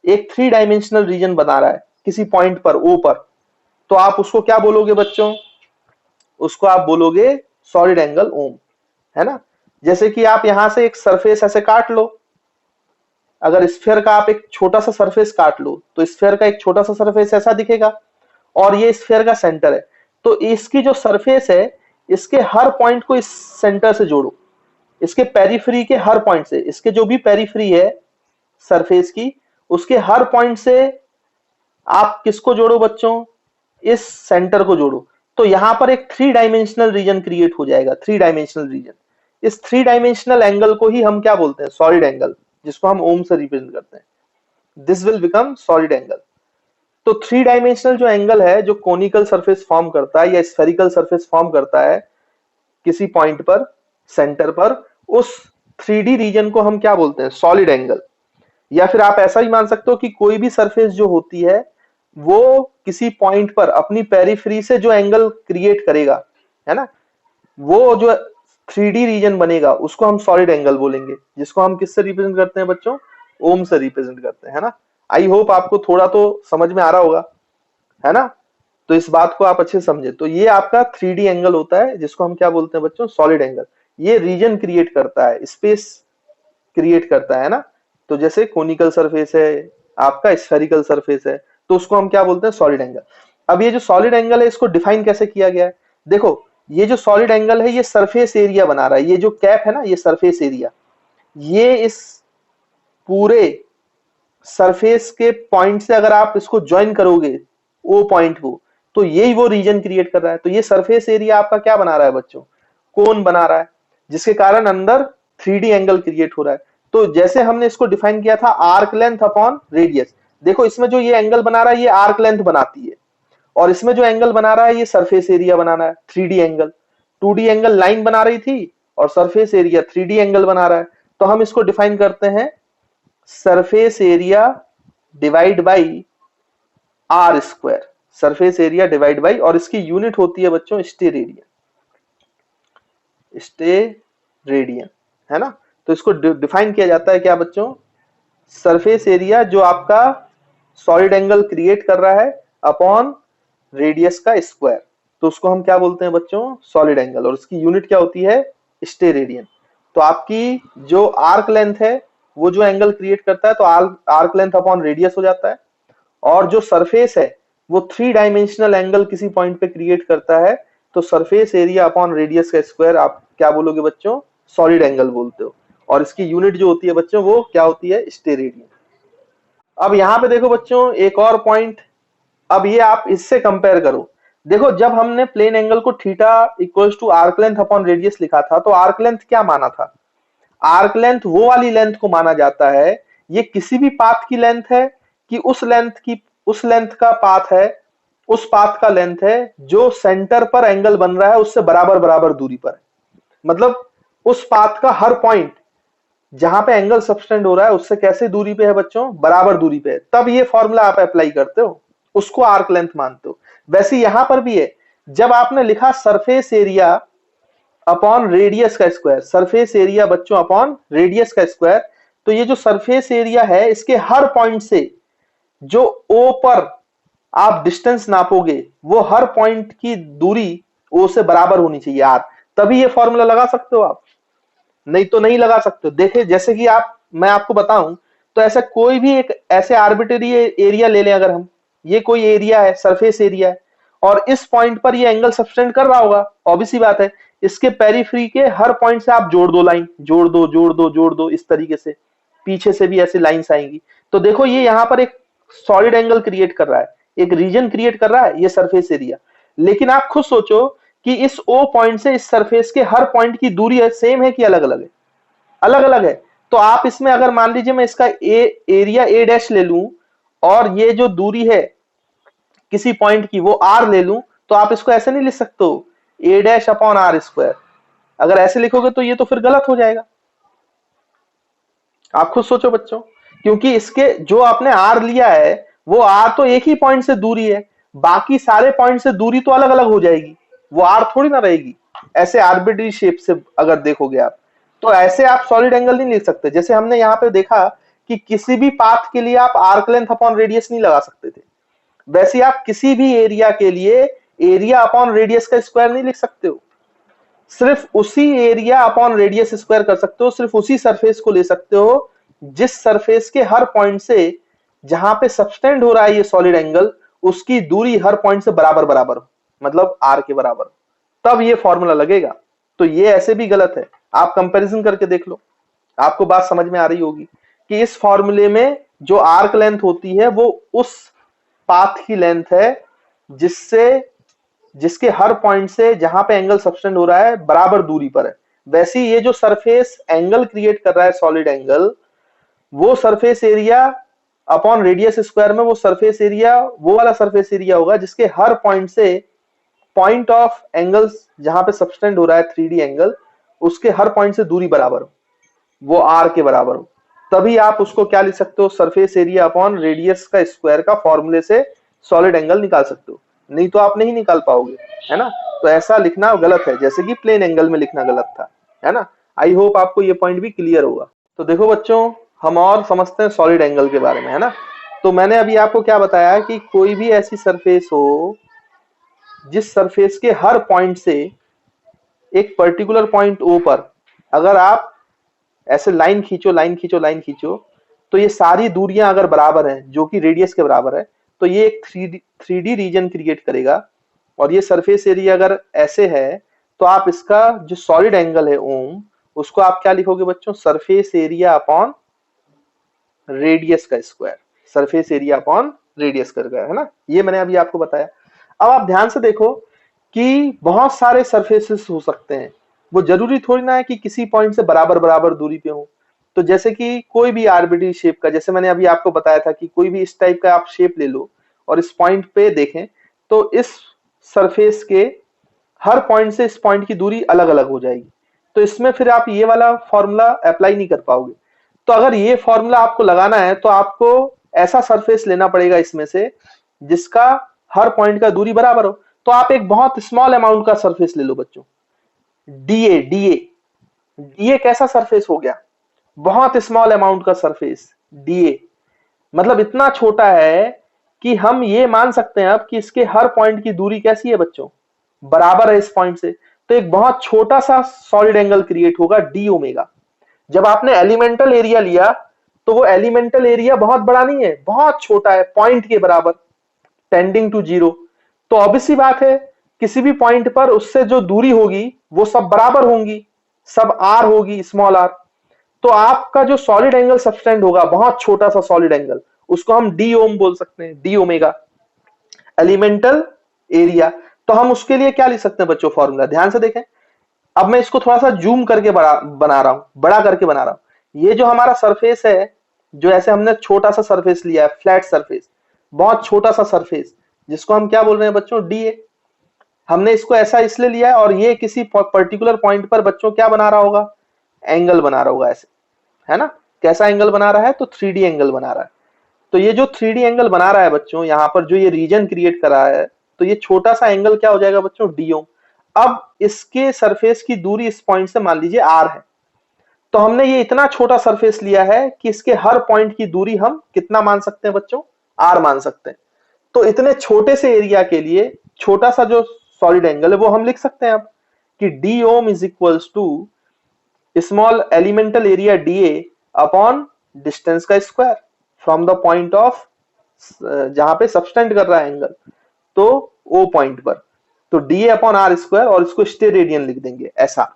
एक 3 डायमेंशनल रीजन बना रहा है किसी पॉइंट पर ओ पर। तो आप उसको क्या बोलोगे बच्चों, उसको आप बोलोगे सॉलिड एंगल ओम, है ना। जैसे कि आप यहां से एक सरफेस ऐसे काट लो, अगर स्फीयर का आप एक छोटा सा सरफेस काट लो तो स्फीयर का एक छोटा सा सरफेस ऐसा दिखेगा, और ये स्फीयर का सेंटर है। तो इसकी जो सरफेस है, इसके हर पॉइंट को इस सेंटर से जोड़ो, इसके पेरिफेरी के हर पॉइंट से, इसके जो भी पेरिफेरी है सरफेस की, उसके हर पॉइंट से आप किसको जोड़ो बच्चों, इस सेंटर को जोड़ो। तो यहां पर एक 3 डायमेंशनल रीजन क्रिएट हो जाएगा, 3 डायमेंशनल रीजन। इस 3 डायमेंशनल एंगल को ही हम क्या बोलते हैं, सॉलिड एंगल, जिसको हम ओम से रिप्रेजेंट करते हैं। This will become solid angle. तो 3 डायमेंशनल जो एंगल है, जो कोनिकल सरफेस फॉर्म करता है या स्फेरिकल सरफेस फॉर्म करता है किसी पॉइंट पर, सेंटर पर, उस 3D रीजन को हम क्या बोलते हैं, सॉलिड एंगल। या फिर आप ऐसा ही मान सकते हो कि कोई भी सरफेस जो होती है, वो किसी पॉइंट पर अपनी पेरिफेरी से जो एंगल क्रिएट करेगा, है ना, वो जो 3D रीजन बनेगा, उसको हम सॉलिड एंगल बोलेंगे, जिसको हम किससे रिप्रेजेंट करते हैं बच्चों, ओम से रिप्रेजेंट करते हैं, है ना। आई होप आपको थोड़ा तो समझ में आ रहा होगा, है ना। तो इस बात को आप अच्छे से समझे। तो ये आपका 3D एंगल होता है, जिसको हम क्या बोलते हैं बच्चों, सॉलिड एंगल। ये रीजन क्रिएट करता है, स्पेस क्रिएट करता है ना। तो जैसे कोनिकल सरफेस है, आपका स्फेरिकल सरफेस है, तो उसको हम क्या बोलते हैं, सॉलिड एंगल। अब ये जो सॉलिड एंगल है, इसको डिफाइन कैसे किया गया है, देखो ये जो सॉलिड एंगल है, ये सरफेस एरिया बना रहा है, ये जो कैप है ना, ये सरफेस एरिया, ये इस पूरे सरफेस के पॉइंट से अगर आप इसको ज्वाइन करोगे ओ पॉइंट को, तो यही वो रीजन क्रिएट कर रहा है। तो ये सरफेस एरिया आपका क्या बना रहा है बच्चों, कोन बना रहा है, जिसके कारण अंदर 3D एंगल क्रिएट हो रहा है। तो जैसे हमने इसको डिफाइन किया था आर्क लेंथ अपॉन रेडियस, देखो इसमें जो ये एंगल बना रहा है, ये आर्क लेंथ बनाती है, और इसमें जो एंगल बना रहा है, ये सरफेस एरिया बनाना है, 3D angle. 2D angle line बना रही थी, और सरफेस एरिया 3D एंगल बना रहा है। तो हम इसको डिफाइन करते हैं surface area divide by are square, surface area divide by, और इसकी यूनिट होती है बच्चों स्टेरेडियन, स्टेरेडियन, है ना। तो इसको डिफाइन किया जाता है क्या बच्चों, सरफेस एरिया जो आपका सॉलिड एंगल क्रिएट कर रहा है अपॉन रेडियस का स्क्वायर, तो उसको हम क्या बोलते हैं बच्चों, सॉलिड एंगल, और उसकी यूनिट क्या होती है, स्टेरेडियन। तो आपकी जो आर्क लेंथ है, वो जो एंगल क्रिएट करता है, तो आर्क लेंथ अपॉन रेडियस हो जाता है, और जो सरफेस है वो 3 डायमेंशनल एंगल किसी पॉइंट पे क्रिएट करता है, तो सरफेस एरिया अपॉन रेडियस का स्क्वायर आप क्या बोलोगे बच्चों, सॉलिड एंगल बोलते हो, और इसकी यूनिट जो होती है बच्चों, वो क्या होती है, स्टेरेडियन। अब यहाँ पे देखो बच्चों एक और पॉइंट, अब ये आप इससे कंपेयर करो। देखो जब हमने प्लेन एंगल को theta equals to arc length upon radius लिखा था, तो आर्क लेंथ क्या माना था, आर्क लेंथ वो वाली लेंथ को माना जाता है, ये किसी भी पाथ की लेंथ है, कि उस लेंथ का पाथ है, उस पाथ का लेंथ है जो सेंटर पर एंगल बन रहा है उससे बराबर बराबर दूरी पर है। मतलब उस पाथ का हर पॉइंट जहां पे एंगल सबटेंड हो रहा है, उससे कैसे दूरी पे है बच्चों, बराबर दूरी पे है। तब ये फॉर्मूला आप अप्लाई करते हो, उसको आर्क लेंथ मानते हो। वैसे यहां पर भी है, जब आपने लिखा सरफेस एरिया अपॉन रेडियस का स्क्वायर, सरफेस एरिया बच्चों अपॉन रेडियस का स्क्वायर, तो ये जो सरफेस एरिया है, इसके हर पॉइंट से जो ओ पर आप डिस्टेंस नापोगे, वो हर पॉइंट की दूरी ओ से बराबर होनी चाहिए आर, तभी ये फॉर्मूला लगा सकते हो आप, नहीं तो नहीं लगा सकते। देखे जैसे कि मैं आपको बताऊं, तो ऐसा कोई भी एक ऐसे आर्बिट्रेरी एरिया ले लें अगर हम, ये कोई एरिया है, सरफेस एरिया है, और इस पॉइंट पर ये एंगल सबटेंड कर रहा होगा, ऑब्वियस सी बात है, इसके पेरिफेरी के हर पॉइंट से आप जोड़ दो लाइन, जोड़ दो जोड़ दो जोड़ दो, इस तरीके से पीछे से भी ऐसी लाइंस आएंगी। तो देखो ये यहाँ पर एक सॉलिड एंगल क्रिएट कर रहा है, एक रीजन क्रिएट कर रहा है, ये सरफेस एरिया। लेकिन आप खुद सोचो कि इस ओ पॉइंट से इस सरफेस के हर पॉइंट की दूरी है सेम है कि अलग अलग है? अलग अलग है। तो आप इसमें अगर मान लीजिए मैं इसका एरिया ए डैश ले लूं और ये जो दूरी है किसी पॉइंट की वो आर ले लूं, तो आप इसको ऐसे नहीं लिख सकते हो ए डैश अपॉन आर स्क्वायर। अगर ऐसे लिखोगे तो ये तो फिर गलत हो जाएगा। आप खुद सोचो बच्चों, क्योंकि इसके जो आपने आर लिया है वो आर तो एक ही पॉइंट से दूरी है, बाकी सारे पॉइंट से दूरी तो अलग अलग हो जाएगी, वो आर थोड़ी ना रहेगी। ऐसे आर्बिट्री शेप से अगर देखोगे आप, तो ऐसे आप सॉलिड एंगल नहीं लिख सकते। जैसे हमने यहाँ पे देखा कि किसी भी पाथ के लिए आप आर्क लेंथ अपॉन रेडियस नहीं लगा सकते थे, वैसे आप किसी भी एरिया के लिए एरिया अपॉन रेडियस का स्क्वायर नहीं लिख सकते हो। सिर्फ उसी एरिया अपॉन रेडियस स्क्वायर कर सकते हो, सिर्फ उसी सरफेस को ले सकते हो जिस सरफेस के हर पॉइंट से जहां पे सबस्टेंड हो रहा है ये सॉलिड एंगल, उसकी दूरी हर पॉइंट से बराबर बराबर हो, मतलब आर के बराबर, तब ये फॉर्मूला लगेगा। तो ये ऐसे भी गलत है, आप कंपैरिजन करके देख लो, आपको बात समझ में आ रही होगी कि इस फॉर्मूले में जो आर्क लेंथ होती है वो उस पाथ की लेंथ है जिसके हर पॉइंट से जहां पे एंगल सबस्टेंड हो रहा है बराबर दूरी पर है। वैसे ये जो सरफेस एंगल क्रिएट कर रहा है सॉलिड एंगल, वो surface area upon radius square में वो सरफेस एरिया वो वाला सरफेस एरिया होगा जिसके हर पॉइंट से पॉइंट ऑफ एंगल्स जहां पे सबस्टेंड हो रहा है 3D एंगल, उसके हर पॉइंट से दूरी बराबर हो, वो आर के बराबर हो। तभी आप उसको क्या लिख सकते हो, सरफेस एरिया अपॉन रेडियस का स्क्वायर का फॉर्मूले से सॉलिड एंगल निकाल सकते हो, नहीं तो आप नहीं निकाल पाओगे, है ना। तो ऐसा लिखना गलत है, जैसे कि प्लेन एंगल में लिखना गलत था, है ना। आई होप आपको ये पॉइंट भी क्लियर होगा। तो देखो बच्चों, हम और समझते हैं सॉलिड एंगल के बारे में, है ना। तो मैंने अभी आपको क्या बताया कि कोई भी ऐसी सरफेस हो जिस सरफेस के हर पॉइंट से एक पर्टिकुलर पॉइंट ओ पर अगर आप ऐसे लाइन खींचो लाइन खींचो लाइन खींचो, तो ये सारी दूरियां अगर बराबर हैं जो कि रेडियस के बराबर है, तो ये एक 3D रीजन क्रिएट करेगा। और ये सरफेस एरिया अगर ऐसे है तो आप इसका जो सॉलिड एंगल है ओम, उसको आप क्या लिखोगे बच्चों, सरफेस एरिया अपॉन रेडियस का square, surface area upon radius का स्क्वायर, है ना। ये मैंने अभी आपको बताया। अब आप ध्यान से देखो कि बहुत सारे सरफेसेस हो सकते हैं, वो जरूरी थोड़ी ना है कि किसी पॉइंट से बराबर बराबर दूरी पे हो। तो जैसे कि कोई भी आर्बिट्री शेप का, जैसे मैंने अभी आपको बताया था कि कोई भी इस टाइप का आप शेप ले लो और इस पॉइंट पे देखें, तो इस सरफेस के हर पॉइंट से इस पॉइंट की दूरी अलग अलग हो जाएगी। तो इसमें फिर आप ये वाला फॉर्मूला अप्लाई नहीं कर पाओगे। तो अगर ये फॉर्मूला आपको लगाना है तो आपको ऐसा सरफेस लेना पड़ेगा इसमें से जिसका हर पॉइंट का दूरी बराबर हो। तो आप एक बहुत स्मॉल अमाउंट का सरफेस ले लो बच्चों, डीए। डीए डीए कैसा सरफेस हो गया, बहुत स्मॉल अमाउंट का सरफेस डीए, मतलब इतना छोटा है कि हम ये मान सकते हैं अब कि इसके हर पॉइंट की दूरी कैसी है बच्चों, बराबर है इस पॉइंट से। तो एक बहुत छोटा सा सॉलिड एंगल क्रिएट होगा डी ओमेगा। जब आपने एलिमेंटल एरिया लिया तो वो एलिमेंटल एरिया बहुत बड़ा नहीं है, बहुत छोटा है, पॉइंट के बराबर, टेंडिंग टू जीरो। तो ऑब्वियस सी बात है किसी भी पॉइंट पर उससे जो दूरी होगी वो सब बराबर होंगी, सब आर होगी, स्मॉल आर। तो आपका जो सॉलिड एंगल सबस्टेंड होगा, बहुत छोटा सा सॉलिड एंगल, उसको हम डी ओम बोल सकते हैं, डी ओमेगा, एलिमेंटल एरिया। तो हम उसके लिए क्या लिख सकते हैं बच्चों फॉर्मूला, ध्यान से देखें। अब मैं इसको थोड़ा सा जूम करके बना रहा हूं, बड़ा करके बना रहा हूं। ये जो हमारा सरफेस है, जो ऐसे हमने छोटा सा सरफेस लिया है, फ्लैट सरफेस, बहुत छोटा सा सरफेस, जिसको हम क्या बोल रहे हैं बच्चों, डीए। हमने इसको ऐसा इसलिए लिया है और ये किसी पर्टिकुलर पॉइंट पर बच्चों क्या बना रहा होगा, एंगल बना रहा होगा ऐसे, है ना। कैसा एंगल बना रहा है, तो 3D एंगल बना रहा है। तो ये जो 3D एंगल बना रहा है बच्चों, यहाँ पर जो ये रीजन क्रिएट कर रहा है, तो ये छोटा सा एंगल क्या हो जाएगा बच्चों, डीओ। अब इसके सरफेस की दूरी इस पॉइंट से मान लीजिए आर है। तो हमने ये इतना छोटा सरफेस लिया है कि इसके हर पॉइंट की दूरी हम कितना मान सकते हैं बच्चों, आर मान सकते हैं। तो इतने छोटे से एरिया के लिए छोटा सा जो सॉलिड एंगल है वो हम लिख सकते हैं अब कि d Om is equals to small elemental area dA upon distance का square from the point of जहां पे सबस्टेंड कर रहा है एंगल, तो ओ पॉइंट पर। तो डी अपॉन आर स्क्वायर, और इसको स्टेरेडियन लिख देंगे, ऐसा,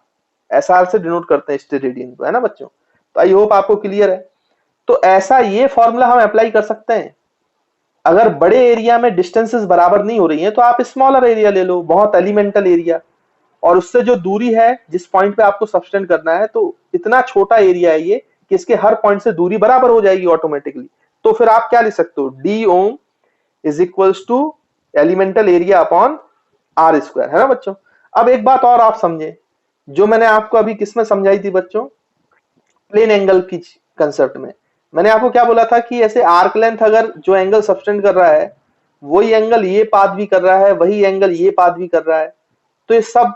एस आर से डिनोट करते हैं स्टेरेडियन को, है ना बच्चों। तो आई होप आपको क्लियर है। तो ऐसा ये फॉर्मूला हम अप्लाई कर सकते हैं। अगर बड़े एरिया में डिस्टेंसेस बराबर नहीं हो रही हैं तो आप स्मॉलर एरिया ले लो, बहुत एलिमेंटल एरिया, और उससे जो दूरी है जिस पॉइंट पे आपको सब्सटेंड करना है, तो इतना छोटा एरिया है ये कि इसके हर पॉइंट से दूरी बराबर हो जाएगी ऑटोमेटिकली। तो फिर आप क्या लिख सकते हो, d Om is equals to elemental area upon are square, है ना बच्चों। अब एक बात और आप समझे, जो मैंने आपको अभी किसमें समझाई थी बच्चों, प्लेन एंगल की कंसेप्ट में। मैंने आपको क्या बोला था कि ऐसे आर्क लेंथ अगर जो एंगल सब्सटेंड कर रहा है वही एंगल ये पाथ भी कर रहा है, वही एंगल ये पाथ भी कर रहा है, तो ये सब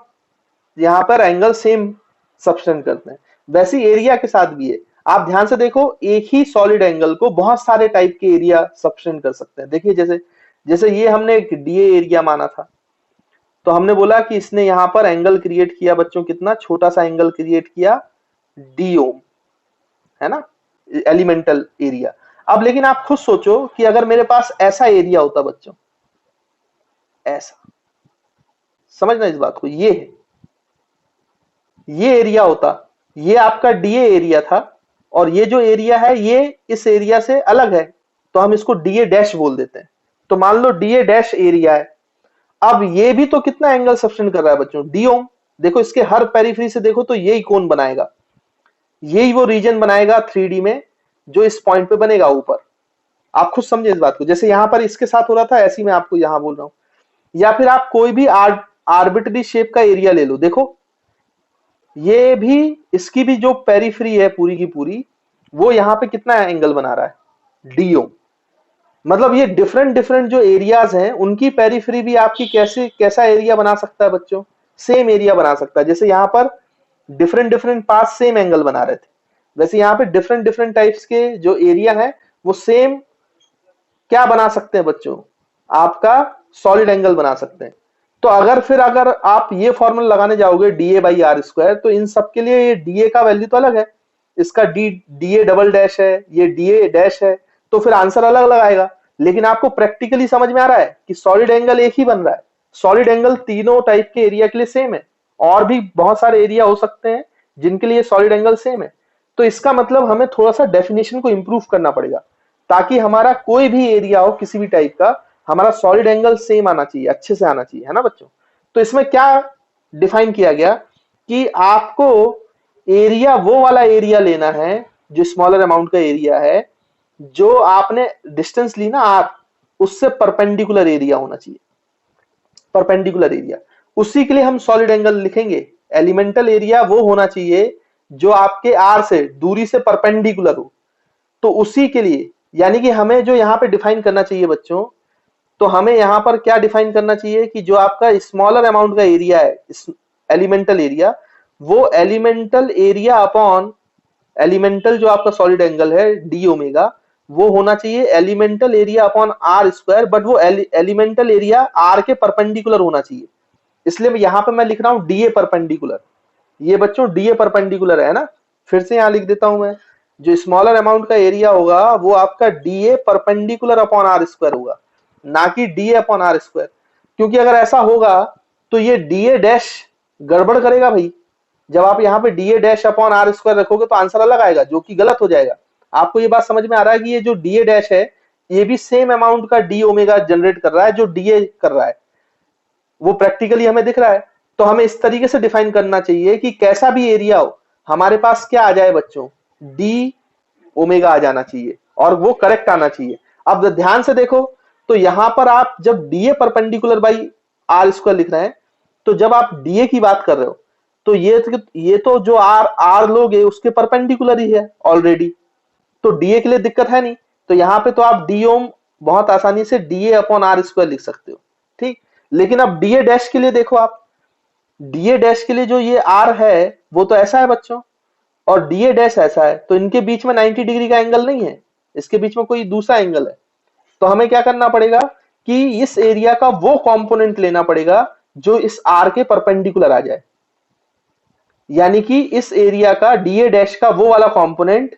यहाँ पर एंगल सेम सब्सटेंड करते हैं। वैसे एरिया के साथ भी है। आप ध्यान से देखो, एक ही सॉलिड एंगल को बहुत सारे टाइप के एरिया सब्सटेंड कर सकते हैं। देखिए जैसे जैसे ये हमने एक डीए एरिया माना था, तो हमने बोला कि इसने यहाँ पर एंगल क्रिएट किया बच्चों, कितना छोटा सा एंगल क्रिएट किया, डी ओम, है ना, एलिमेंटल एरिया। अब लेकिन आप खुद सोचो कि अगर मेरे पास ऐसा एरिया होता बच्चों, ऐसा, समझना इस बात को, ये है, ये एरिया होता, ये आपका डीए एरिया था, और ये जो एरिया है ये इस एरिया से अलग है, तो हम इसको डीए डैश बोल देते हैं। तो मान लो डीए डैश एरिया है। अब ये भी तो कितना एंगल सब्सटेंड कर रहा है बच्चों, डी ओम। देखो इसके हर पेरिफेरी से देखो तो यही कोण बनाएगा, यही वो रीजन बनाएगा 3D में जो इस पॉइंट पे बनेगा ऊपर। आप खुद समझे इस बात को, जैसे यहां पर इसके साथ हो रहा था ऐसे ही मैं आपको यहां बोल रहा हूं। या फिर आप कोई भी आर्बिट्ररी शेप का एरिया ले लो, देखो ये भी, इसकी भी जो पेरिफेरी है पूरी की पूरी, वो यहाँ पे कितना एंगल बना रहा है, डीओ। मतलब ये डिफरेंट डिफरेंट जो एरियाज हैं उनकी पेरिफेरी भी आपकी कैसे कैसा एरिया बना सकता है बच्चों, सेम एरिया बना सकता है। जैसे यहाँ पर different different part same angle बना रहे थे, वैसे यहाँ पे डिफरेंट डिफरेंट टाइप्स के जो एरिया है वो सेम क्या बना सकते हैं बच्चों, आपका सॉलिड एंगल बना सकते हैं। तो अगर आप ये फॉर्मूला लगाने जाओगे डीए बाई आर स्क्वायर, तो इन सब के लिए ये डीए का वैल्यू तो अलग है, इसका डीए डबल डैश है, ये डीए डैश है, तो फिर आंसर अलग अलग आएगा। लेकिन आपको प्रैक्टिकली समझ में आ रहा है कि सॉलिड एंगल एक ही बन रहा है, सॉलिड एंगल तीनों टाइप के एरिया के लिए सेम है, और भी बहुत सारे एरिया हो सकते हैं जिनके लिए सॉलिड एंगल सेम है। तो इसका मतलब हमें थोड़ा सा डेफिनेशन को इंप्रूव करना पड़ेगा, ताकि हमारा कोई भी एरिया हो किसी भी टाइप का, हमारा सॉलिड एंगल सेम आना चाहिए, अच्छे से आना चाहिए, है ना बच्चों। तो इसमें क्या डिफाइन किया गया कि आपको एरिया वो वाला एरिया लेना है जो स्मॉलर अमाउंट का एरिया है, जो आपने डिस्टेंस ली ना आर, उससे परपेंडिकुलर एरिया होना चाहिए, परपेंडिकुलर एरिया। उसी के लिए हम सॉलिड एंगल लिखेंगे। एलिमेंटल एरिया वो होना चाहिए जो आपके आर से दूरी से परपेंडिकुलर हो। तो उसी के लिए यानी कि हमें जो यहाँ पे डिफाइन करना चाहिए बच्चों, तो हमें यहाँ पर क्या डिफाइन करना चाहिए कि जो आपका स्मॉलर अमाउंट का एरिया है, एलिमेंटल एरिया, वो एलिमेंटल एरिया अपॉन एलिमेंटल जो आपका सॉलिड एंगल है डी ओमेगा, वो होना चाहिए elemental area upon are square, but वो एलिमेंटल एरिया आर के परपेंडिकुलर होना चाहिए। इसलिए यहाँ पे मैं लिख रहा हूँ डीए परपेंडिकुलर। ये बच्चों डीए परपेंडिकुलर है ना, फिर से यहाँ लिख देता हूं मैं, जो स्मॉलर अमाउंट का एरिया होगा वो आपका d A perpendicular upon are square होगा, ना कि डीए अपॉन आर स्क्वायर। क्योंकि अगर ऐसा होगा तो ये डीए डैश गड़बड़ करेगा भाई। जब आप यहाँ पे d A dash upon are square रखोगे तो आंसर अलग आएगा, जो कि गलत हो जाएगा। आपको ये बात समझ में आ रहा है कि ये जो डीए डैश है ये भी सेम अमाउंट का डी ओमेगा जनरेट कर रहा है जो डीए कर रहा है, वो प्रैक्टिकली हमें दिख रहा है। तो हमें इस तरीके से डिफाइन करना चाहिए कि कैसा भी एरिया हो हमारे पास क्या आ जाए बच्चों, डी ओमेगा आ जाना चाहिए, और वो करेक्ट आना चाहिए। अब ध्यान से देखो, तो यहां पर आप जब d A perpendicular by are square लिख रहे हैं, तो जब आप डीए की बात कर रहे हो तो ये तो जो आर आर लोगे उसके परपेंडिकुलर ही है ऑलरेडी, तो डीए के लिए दिक्कत है नहीं। तो यहाँ पे तो आप डी ओम बहुत आसानी से डीए अपॉन आर स्क्वायर लिख सकते हो, ठीक। लेकिन अब डीए डैश के लिए देखो, आप डीए डैश के लिए जो ये आर है वो तो ऐसा है बच्चों, और डीए डैश ऐसा है, तो इनके बीच में 90 डिग्री का एंगल नहीं है, इसके बीच में कोई दूसरा एंगल है। तो हमें क्या करना पड़ेगा कि इस एरिया का वो कंपोनेंट लेना पड़ेगा जो इस आर के परपेंडिकुलर आ जाए, यानी कि इस एरिया का डीए डैश का वो वाला कंपोनेंट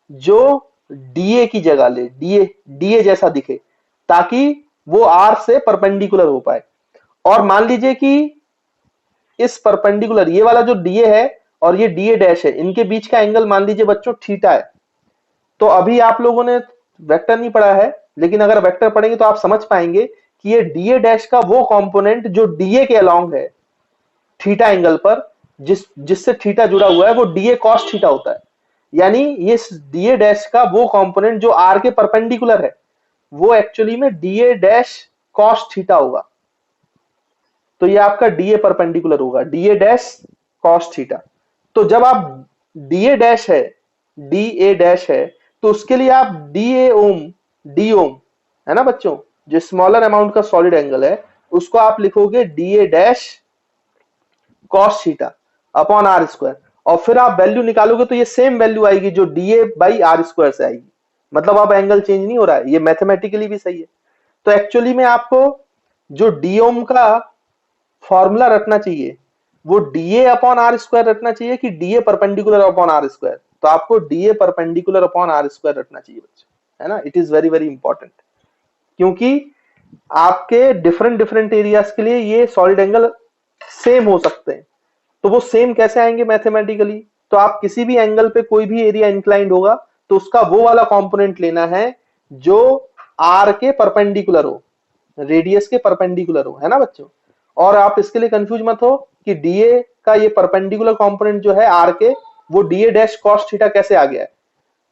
जो डीए की जगह ले, डीए डीए जैसा दिखे, ताकि वो आर से परपेंडिकुलर हो पाए। और मान लीजिए कि इस परपेंडिकुलर ये वाला जो डीए है और ये डीए डैश है, इनके बीच का एंगल मान लीजिए बच्चों थीटा है, तो अभी आप लोगों ने वेक्टर नहीं पढ़ा है, लेकिन अगर वेक्टर पढ़ेंगे तो आप समझ पाएंगे कि ये डीए डैश का वो कंपोनेंट जो डीए के अलोंग है थीटा एंगल पर, जिससे थीटा जुड़ा हुआ है वो डीए कॉस थीटा होता है। यानी ये डीए डैश का वो कंपोनेंट जो आर के परपेंडिकुलर है वो एक्चुअली में डीए डैश कॉस थीटा होगा। तो ये आपका डीए परपेंडिकुलर होगा, डीए डैश कॉस थीटा। तो जब आप डीए डैश है, डी ए डैश है, तो उसके लिए आप डी ओम, डी ओम है ना बच्चों, जो स्मॉलर अमाउंट का सॉलिड एंगल है उसको आप लिखोगे d A dash cos theta upon are square, और फिर आप वैल्यू निकालोगे तो ये सेम वैल्यू आएगी जो d A by are square से आएगी। मतलब अब एंगल चेंज नहीं हो रहा है, ये मैथमेटिकली भी सही है। तो एक्चुअली में आपको जो डी ओम का फॉर्मूला रखना चाहिए वो डीए अपॉन आर स्क्वायर रखना चाहिए कि DA perpendicular upon are square. तो आपको DA perpendicular upon are square रखना चाहिए बच्चे, है ना। It is very very important, क्योंकि आपके डिफरेंट डिफरेंट एरियाज के लिए ये सॉलिड एंगल सेम हो सकते हैं। तो वो सेम कैसे आएंगे मैथमेटिकली, तो आप किसी भी एंगल पे कोई भी एरिया इंक्लाइंड होगा तो उसका वो वाला कंपोनेंट लेना है जो आर के परपेंडिकुलर हो, रेडियस के परपेंडिकुलर हो, है ना बच्चों। और आप इसके लिए कंफ्यूज मत हो कि डीए का ये परपेंडिकुलर कंपोनेंट जो है आर के, वो डीए डैश कॉस थीटा कैसे आ गया है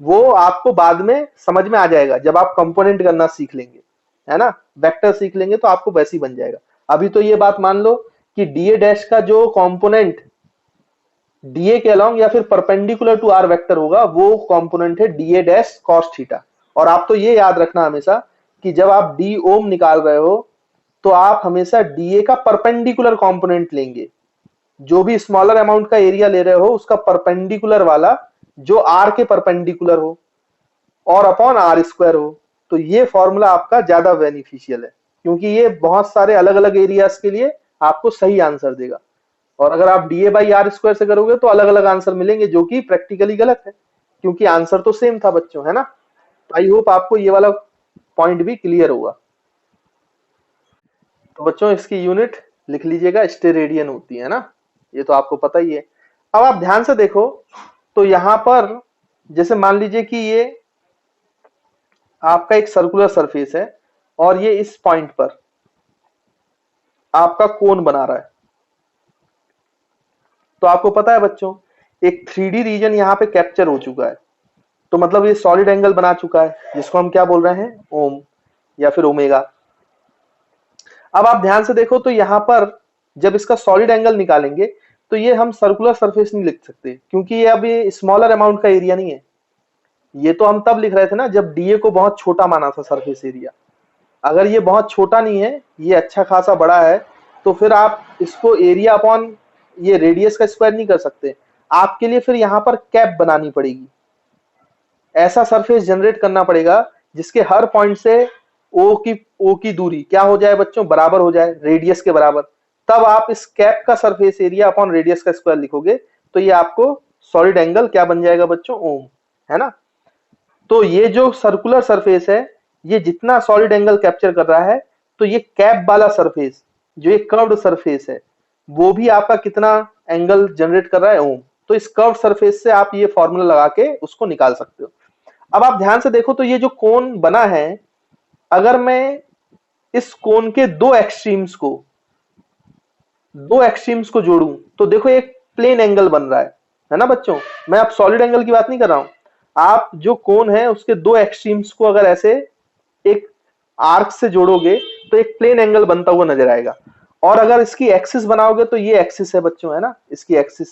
वो आपको बाद में समझ में आ जाएगा जब आप कंपोनेंट करना सीख लेंगे, है ना। वेक्टर सीख लेंगे तो आपको वैसे ही बन जाएगा। अभी तो ये बात मान लो कि डीए डैश का जो कंपोनेंट डीए के अलोंग या फिर परपेंडिकुलर टू आर वेक्टर होगा वो कंपोनेंट है डीए डैश कॉस थीटा। और आप तो ये याद रखना हमेशा कि जब आप डी ओम निकाल रहे हो तो आप हमेशा डीए का परपेंडिकुलर कंपोनेंट लेंगे, जो भी स्मॉलर अमाउंट का एरिया ले रहे हो उसका परपेंडिकुलर वाला जो आर के परपेंडिकुलर हो और अपॉन आर स्क्वायर हो। तो ये फॉर्मूला आपका ज्यादा बेनिफिशियल है, क्योंकि ये बहुत सारे अलग अलग एरियाज के लिए आपको सही आंसर देगा। और अगर आप डीए बाई आर स्क्वायर से करोगे तो अलग अलग आंसर मिलेंगे, जो कि प्रैक्टिकली गलत है, क्योंकि आंसर तो सेम था बच्चों, है ना। आई होप आपको ये वाला पॉइंट भी क्लियर होगा। तो बच्चों इसकी यूनिट लिख लीजिएगा, स्टेरेडियन होती है ना, ये तो आपको पता ही है। अब आप ध्यान से देखो तो यहां पर जैसे मान लीजिए कि ये आपका एक सर्कुलर सरफेस है और ये इस पॉइंट पर आपका कोन बना रहा है। तो आपको पता है बच्चों एक 3D रीजन यहाँ पे कैप्चर हो चुका है, तो मतलब ये सॉलिड एंगल बना चुका है जिसको हम क्या बोल रहे हैं, ओम या फिर ओमेगा। अब आप ध्यान से देखो तो यहाँ पर जब इसका सॉलिड एंगल निकालेंगे तो ये हम सर्कुलर सरफेस नहीं लिख सकते, क्योंकि ये अभी स्मॉलर अमाउंट का एरिया नहीं है। ये तो हम तब लिख रहे थे ना जब डीए को बहुत छोटा माना था सरफेस एरिया। अगर ये बहुत छोटा नहीं है, ये अच्छा खासा बड़ा है, तो फिर आप इसको एरिया अपॉन ये रेडियस का स्क्वायर नहीं कर सकते। आपके लिए फिर यहाँ पर कैप बनानी पड़ेगी, ऐसा सरफेस जनरेट करना पड़ेगा जिसके हर पॉइंट से ओ की दूरी क्या हो जाए बच्चों, बराबर हो जाए रेडियस के बराबर। तब आप इस कैप का सरफेस एरिया अपॉन रेडियस का स्क्वायर लिखोगे तो ये आपको सॉलिड एंगल क्या बन जाएगा बच्चों, ओम, है ना। तो ये जो सर्कुलर सरफेस है ये जितना सॉलिड एंगल कैप्चर कर रहा है, तो ये कैप वाला सरफेस जो ये कर्व्ड सरफेस है वो भी आपका कितना एंगल जनरेट कर रहा है, ओम। तो इस कर्व्ड सरफेस से आप ये फॉर्मूला लगा के उसको निकाल सकते हो। अब आप ध्यान से देखो तो ये जो कोन बना है, अगर मैं इस कोन के दो एक्सट्रीम्स को जोड़ूं तो देखो एक प्लेन एंगल बन रहा है ना बच्चों। मैं अब सॉलिड एंगल की बात नहीं कर रहा हूं, आप जो कोन है उसके दो एक्सट्रीम्स को अगर ऐसे एक आर्क से जोड़ोगे तो एक प्लेन एंगल बनता हुआ नजर आएगा। और अगर इसकी एक्सिस बनाओगे तो ये एक्सिस है बच्चों, है ना, इसकी एक्सिस,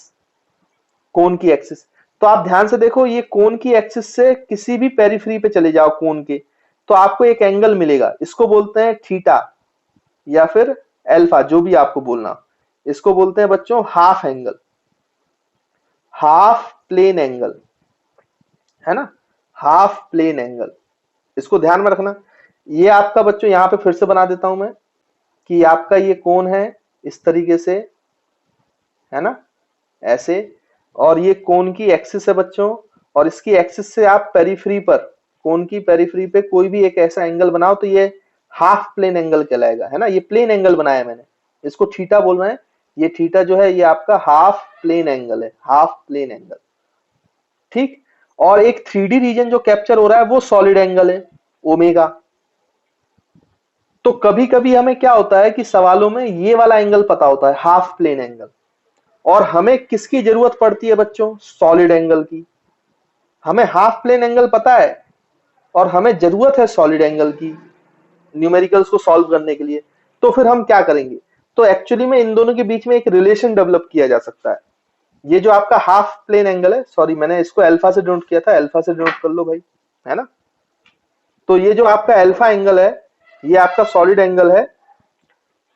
कोन की एक्सिस। तो आप ध्यान से देखो ये कोन की एक्सिस से किसी भी पेरिफेरी पे चले जाओ कोन के, तो आपको एक एंगल मिलेगा, इसको बोलते हैं थीटा या फिर अल्फा, जो भी आपको बोलना। इसको बोलते हैं बच्चों half angle, half plane angle, है ना, हाफ प्लेन एंगल। इसको ध्यान में रखना। ये आपका बच्चों यहां पे फिर से बना देता हूं मैं कि आपका ये कोन है इस तरीके से, है ना, ऐसे, और ये कोन की एक्सिस है बच्चों, और इसकी एक्सिस से आप पेरिफेरी पर, कोन की पेरिफेरी पे कोई भी एक ऐसा एंगल बनाओ तो ये हाफ प्लेन एंगल कहलाएगा, है ना। ये प्लेन एंगल बनाया मैंने, इसको थीटा बोल रहे हैं। ये थीटा जो है ये आपका हाफ प्लेन एंगल है, हाफ प्लेन एंगल, ठीक। और एक 3D रीजन जो कैप्चर हो रहा है वो सॉलिड एंगल है ओमेगा। तो कभी कभी हमें क्या होता है कि सवालों में ये वाला एंगल पता होता है, हाफ प्लेन एंगल, और हमें किसकी जरूरत पड़ती है बच्चों, सॉलिड एंगल की। हमें हाफ प्लेन एंगल पता है और हमें जरूरत है सॉलिड एंगल की न्यूमेरिकल्स को सॉल्व करने के लिए। तो फिर हम क्या करेंगे, तो एक्चुअली में इन दोनों के बीच में एक रिलेशन डेवलप किया जा सकता है। ये जो आपका हाफ प्लेन एंगल है, सॉरी मैंने इसको अल्फा से डिनोट किया था, अल्फा से डिनोट कर लो भाई, है ना। तो ये जो आपका अल्फा एंगल है ये आपका सॉलिड एंगल है,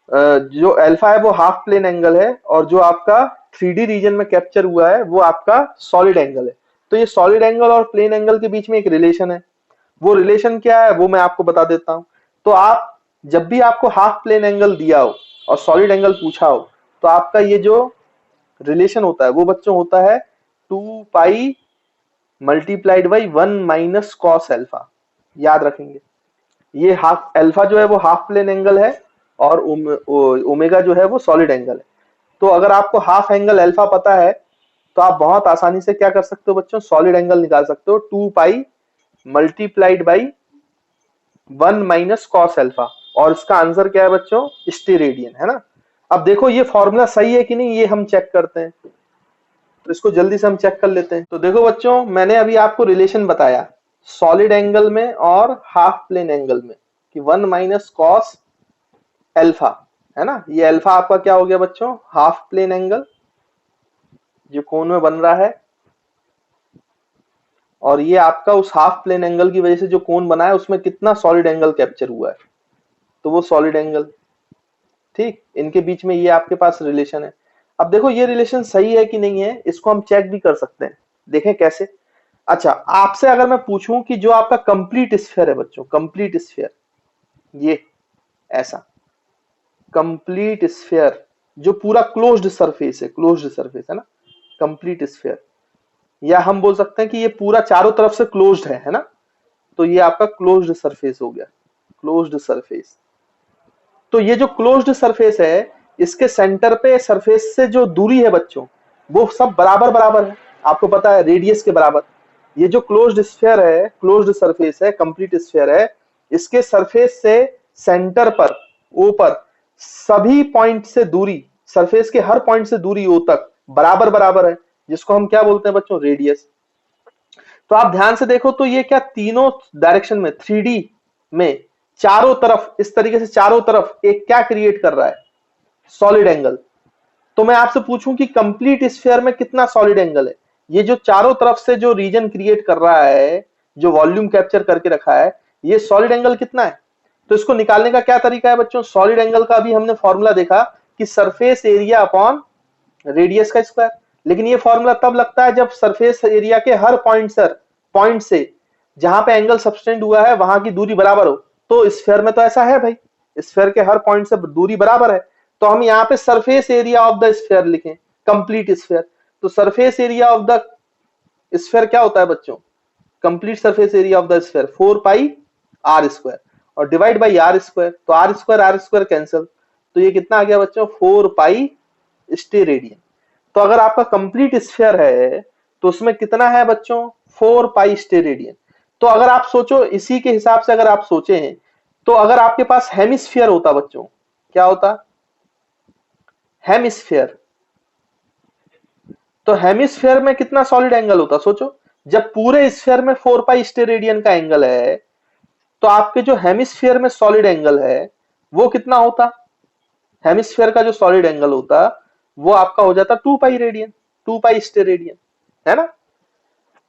जो अल्फा है वो हाफ प्लेन एंगल है, और जो आपका 3D रीजन में कैप्चर हुआ है वो आपका सॉलिड एंगल है। तो ये सॉलिड एंगल और प्लेन एंगल के बीच में एक रिलेशन है। वो रिलेशन क्या है वो मैं आपको बता देता हूं। तो आप जब भी आपको हाफ प्लेन एंगल दिया हो और सॉलिड एंगल पूछा हो, तो आपका ये जो रिलेशन होता है वो बच्चों होता है 2 pi multiplied by 1 minus cos alpha. याद रखेंगे, ये हाफ अल्फा जो है वो हाफ प्लेन एंगल है और ओमेगा जो है वो सॉलिड एंगल है। तो अगर आपको हाफ एंगल अल्फा पता है तो आप बहुत आसानी से क्या कर सकते हो बच्चों, सॉलिड एंगल निकाल सकते हो, 2 pi multiplied by 1 minus cos alpha, और इसका आंसर क्या है बच्चों, स्टेरेडियन, है ना। अब देखो ये फॉर्मूला सही है कि नहीं, ये हम चेक करते हैं। तो इसको जल्दी से हम चेक कर लेते हैं। तो देखो बच्चों, मैंने अभी आपको रिलेशन बताया सॉलिड एंगल में और हाफ प्लेन एंगल में कि 1 माइनस कॉस अल्फा, है ना। ये अल्फा आपका क्या हो गया बच्चों, हाफ प्लेन एंगल जो कोण में बन रहा है, और ये आपका उस हाफ प्लेन एंगल की वजह से जो कोण बना है उसमें कितना सॉलिड एंगल कैप्चर हुआ है, तो वो सॉलिड एंगल। ठीक, इनके बीच में ये आपके पास रिलेशन है। अब देखो ये रिलेशन सही है कि नहीं है, इसको हम चेक भी कर सकते हैं। देखें कैसे। अच्छा, आपसे अगर मैं पूछूं कि जो आपका कंप्लीट स्फीयर है बच्चों, कंप्लीट स्फीयर, ये ऐसा कंप्लीट स्फीयर जो पूरा क्लोज्ड सरफेस है, क्लोज्ड सरफेस है ना, कंप्लीट स्फीयर, या हम बोल सकते हैं कि ये पूरा चारों तरफ से क्लोज्ड है ना। तो ये आपका क्लोज्ड सरफेस हो गया, क्लोज्ड सरफेस। तो ये जो क्लोज्ड सरफेस है, इसके सेंटर पे सरफेस से जो दूरी है बच्चों, वो सब बराबर बराबर है, आपको पता है रेडियस के बराबर। ये जो क्लोज्ड स्फीयर है, क्लोज्ड सरफेस है, कंप्लीट स्फीयर है, इसके सरफेस से सेंटर पर ऊपर सभी पॉइंट से दूरी, सरफेस के हर पॉइंट से दूरी ओ तक बराबर बराबर है, जिसको हम क्या बोलते हैं बच्चों, रेडियस। तो आप ध्यान से देखो तो ये क्या तीनों डायरेक्शन में 3D में चारों तरफ इस तरीके से चारों तरफ एक क्या क्रिएट कर रहा है, सॉलिड एंगल। तो मैं आपसे पूछूं कि कंप्लीट स्फीयर में कितना सॉलिड एंगल है, ये जो चारों तरफ से जो रीजन क्रिएट कर रहा है, जो वॉल्यूम कैप्चर करके रखा है, ये सॉलिड एंगल कितना है। तो इसको निकालने का क्या तरीका है बच्चों, सॉलिड एंगल का भी हमने फॉर्मूला देखा कि सरफेस एरिया अपॉन रेडियस का स्क्वायर। लेकिन ये फॉर्मूला तब लगता है जब सरफेस एरिया के हर पॉइंट से जहां पे एंगल सबटेंड हुआ है वहां की दूरी बराबर हो। तो स्फीयर में तो ऐसा है भाई, स्फीयर के हर पॉइंट से दूरी बराबर है, तो हम यहाँ पे surface area of the sphere लिखें, कंप्लीट स्फीयर। तो surface area of the sphere क्या होता है बच्चों, complete surface area of the sphere 4 pi are square, और डिवाइड बाई आर स्क्वायर, तो आर स्क्वायर कैंसिल, तो ये कितना आ गया बच्चों, 4 पाई स्टेरेडियन। तो अगर आपका कंप्लीट स्फीयर है तो उसमें कितना है बच्चों, 4 पाई स्टेरेडियन। तो अगर आप सोचो इसी के हिसाब से अगर आप सोचे हैं, तो अगर आपके पास हेमिस्फीयर होता बच्चों, क्या होता, हेमिस्फीयर, तो हेमिस्फीयर में कितना सॉलिड एंगल होता सोचो। जब पूरे स्फीयर में 4 पाई स्टेरेडियन का एंगल है, तो आपके जो हेमिस्फीयर में सॉलिड एंगल है वो कितना होता, हेमिस्फीयर का जो सॉलिड एंगल होता वो आपका हो जाता 2 पाई रेडियन, 2 पाई स्टेरेडियन, है ना।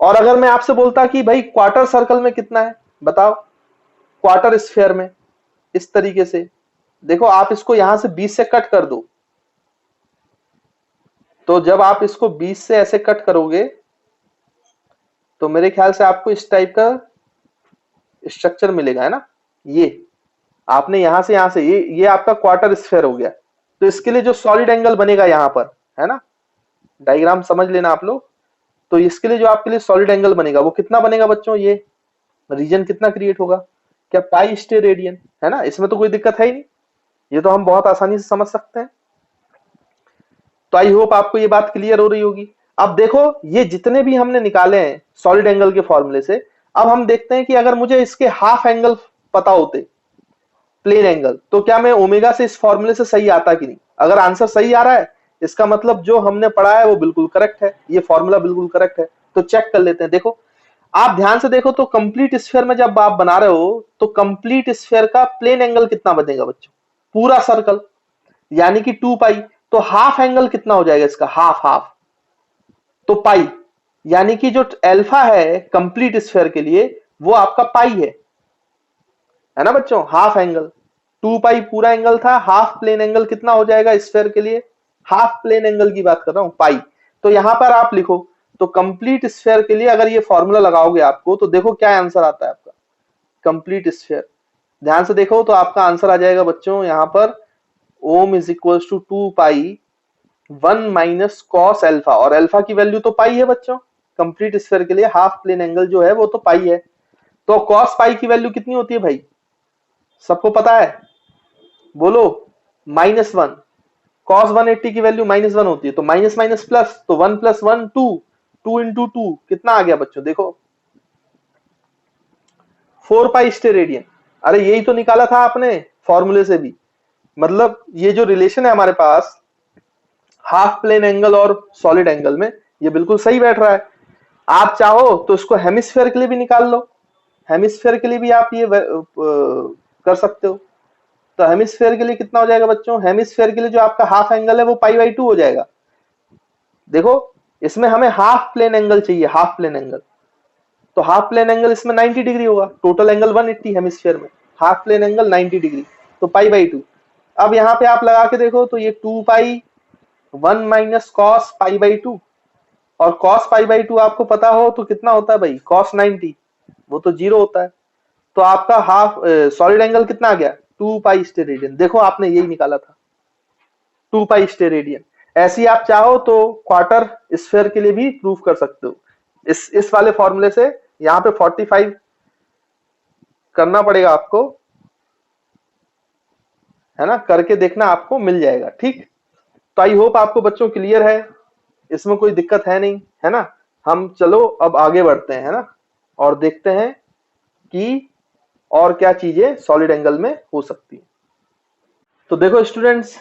और अगर मैं आपसे बोलता कि भाई क्वार्टर सर्कल में कितना है, बताओ, क्वार्टर स्फीयर में, इस तरीके से देखो, आप इसको यहां से 20 से कट कर दो, तो जब आप इसको 20 से ऐसे कट करोगे तो मेरे ख्याल से आपको इस टाइप का स्ट्रक्चर मिलेगा, है ना। ये आपने यहां से ये आपका क्वार्टर स्फीयर हो गया। तो इसके लिए जो सॉलिड एंगल बनेगा यहां पर, है ना, डायग्राम समझ लेना आप लोग। तो इसके लिए जो आपके लिए सॉलिड एंगल बनेगा वो कितना बनेगा बच्चों, ये रीजन कितना क्रिएट होगा, क्या पाई स्टेरेडियन, है ना। इसमें तो कोई दिक्कत है ही नहीं, ये तो हम बहुत आसानी से समझ सकते हैं। तो आई होप आपको ये बात क्लियर हो रही होगी। अब देखो ये जितने भी हमने निकाले हैं सॉलिड एंगल के फॉर्मूले से, अब हम देखते हैं कि अगर मुझे इसके हाफ एंगल पता होते, प्लेन एंगल, तो क्या मैं ओमेगा से इस फॉर्मूले से सही आता कि नहीं? अगर आंसर सही आ रहा है इसका मतलब जो हमने पढ़ा है वो बिल्कुल करेक्ट है, ये फॉर्मूला बिल्कुल करेक्ट है। तो चेक कर लेते हैं। देखो आप ध्यान से देखो तो कंप्लीट स्फीयर में जब आप बना रहे हो तो कंप्लीट स्फीयर का प्लेन एंगल कितना बनेगा बच्चों? पूरा सर्कल यानी कि 2 पाई। तो हाफ एंगल कितना हो जाएगा इसका? हाफ हाफ तो पाई, यानी कि जो अल्फा है कंप्लीट स्फीयर के लिए वो आपका पाई है ना बच्चों? हाफ एंगल 2 पाई पूरा एंगल था, हाफ प्लेन एंगल कितना हो जाएगा स्फीयर के लिए? हाफ प्लेन एंगल की बात कर रहा हूं, पाई। तो यहां पर आप लिखो तो कंप्लीट स्फीयर के लिए अगर ये फॉर्मूला लगाओगे आपको तो देखो क्या आंसर आता है आपका कंप्लीट स्फीयर। ध्यान से देखो तो आपका आंसर आ जाएगा बच्चों यहां पर ohm is equal to 2 pi 1 - cos alpha, और अल्फा की वैल्यू तो पाई है बच्चों। कंप्लीट स्फीयर के लिए हाफ प्लेन एंगल जो है वो तो पाई है। तो कॉस पाई की वैल्यू कितनी होती है भाई? सबको पता है? बोलो। -1। कॉस 180 की वैल्यू -1 होती है, तो माइनस माइनस प्लस, तो 1 + 1 2, 2 × 2 कितना आ गया बच्चों? देखो 4 पाई स्टेरेडियन। अरे यही तो निकाला था आपने फॉर्मूले से भी। मतलब ये जो रिलेशन है हमारे पास हाफ प्लेन एंगल और सॉलिड एंगल में, ये बिल्कुल सही बैठ रहा है। आप चाहो तो इसको हेमिस्फेयर के लिए भी निकाल लो, हेमिस्फेयर के लिए भी आप ये कर सकते हो। तो हेमिस्फेयर के लिए कितना हो जाएगा बच्चों? हेमिस्फेयर के लिए जो आपका हाफ एंगल है वो π/2 हो जाएगा। देखो इसमें हमें हाफ प्लेन एंगल चाहिए, हाफ प्लेन एंगल, तो हाफ प्लेन एंगल इसमें 90 डिग्री होगा। टोटल एंगल 180 हेमिस्फीयर में, हाफ प्लेन एंगल 90 डिग्री, तो π/2। अब यहाँ पे आप लगा के देखो तो ये 2 पाई 1 - कॉस π/2, और कॉस π/2 आपको पता हो तो कितना होता है भाई? कॉस 90, वो तो 0 होता है। तो आपका हाफ सॉलिड एंगल कितना आ गया? 2 पाई स्टेरेडियन। देखो आपने यही निकाला था 2 पाई स्टेरेडियन। ऐसी आप चाहो तो क्वार्टर स्फीयर के लिए भी प्रूफ कर सकते हो इस वाले फॉर्मूले से। यहाँ पे 45 करना पड़ेगा आपको, है ना? करके देखना, आपको मिल जाएगा। ठीक, तो आई होप आपको बच्चों क्लियर है, इसमें कोई दिक्कत है नहीं, है ना? हम चलो अब आगे बढ़ते हैं, है ना, और देखते हैं कि और क्या चीजें सॉलिड एंगल में हो सकती है। तो देखो स्टूडेंट्स,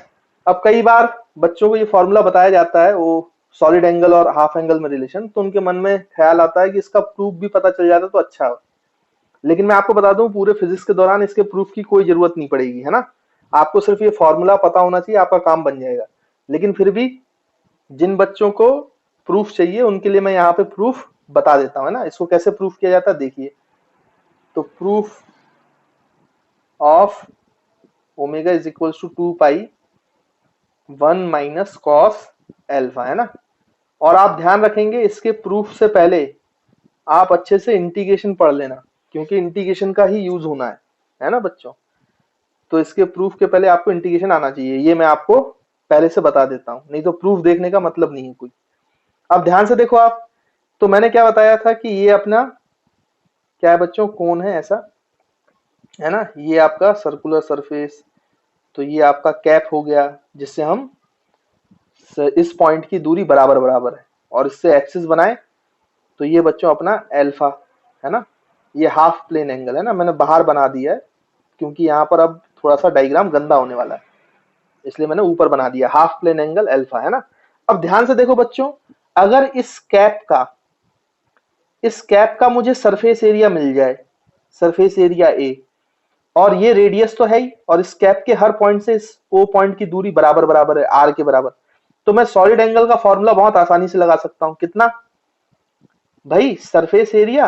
अब कई बार बच्चों को ये फॉर्मूला बताया जाता है वो सॉलिड एंगल और हाफ एंगल में रिलेशन, तो उनके मन में ख्याल आता है कि इसका प्रूफ भी पता चल जाता तो अच्छा हो। लेकिन मैं आपको बता दूं पूरे फिजिक्स के दौरान इसके प्रूफ की कोई जरूरत नहीं पड़ेगी, है ना? आपको सिर्फ ये फॉर्मूला पता होना चाहिए, आपका काम बन जाएगा। लेकिन फिर भी जिन बच्चों को प्रूफ चाहिए उनके लिए मैं यहाँ पे प्रूफ बता देता हूँ, है ना? इसको कैसे प्रूफ किया जाता है देखिए। तो proof of omega is equal to 2 pi 1 - cos alpha, है ना? और आप ध्यान रखेंगे इसके प्रूफ से पहले आप अच्छे से इंटीग्रेशन पढ़ लेना, क्योंकि इंटीग्रेशन का ही यूज होना है ना बच्चों? तो इसके प्रूफ के पहले आपको इंटीग्रेशन आना चाहिए, ये मैं आपको पहले से बता देता हूं, नहीं तो प्रूफ देखने का मतलब नहीं है कोई। अब ध्यान से देखो आप, तो मैंने क्या बताया था कि ये अपना क्या है बच्चों? कोन है ऐसा, है ना? ये आपका सर्कुलर सरफेस, तो ये आपका कैप हो गया, जिससे हम इस पॉइंट की दूरी बराबर बराबर है, और इससे एक्सिस बनाए तो ये बच्चों अपना अल्फा, है ना? ये हाफ प्लेन एंगल है ना, मैंने बाहर बना दिया है क्योंकि यहाँ पर अब थोड़ा सा डायग्राम गंदा होने वाला है, इसलिए मैंने ऊपर बना दिया हाफ प्लेन एंगल अल्फा, है ना? अब ध्यान से देखो बच्चों, अगर इस कैप का मुझे सरफेस एरिया मिल जाए, सरफेस एरिया ए, और ये रेडियस तो है ही, और इस कैप के हर पॉइंट से इस ओ पॉइंट की दूरी बराबर बराबर है, आर के बराबर, तो मैं सॉलिड एंगल का फॉर्मूला बहुत आसानी से लगा सकता हूं। कितना भाई? सरफेस एरिया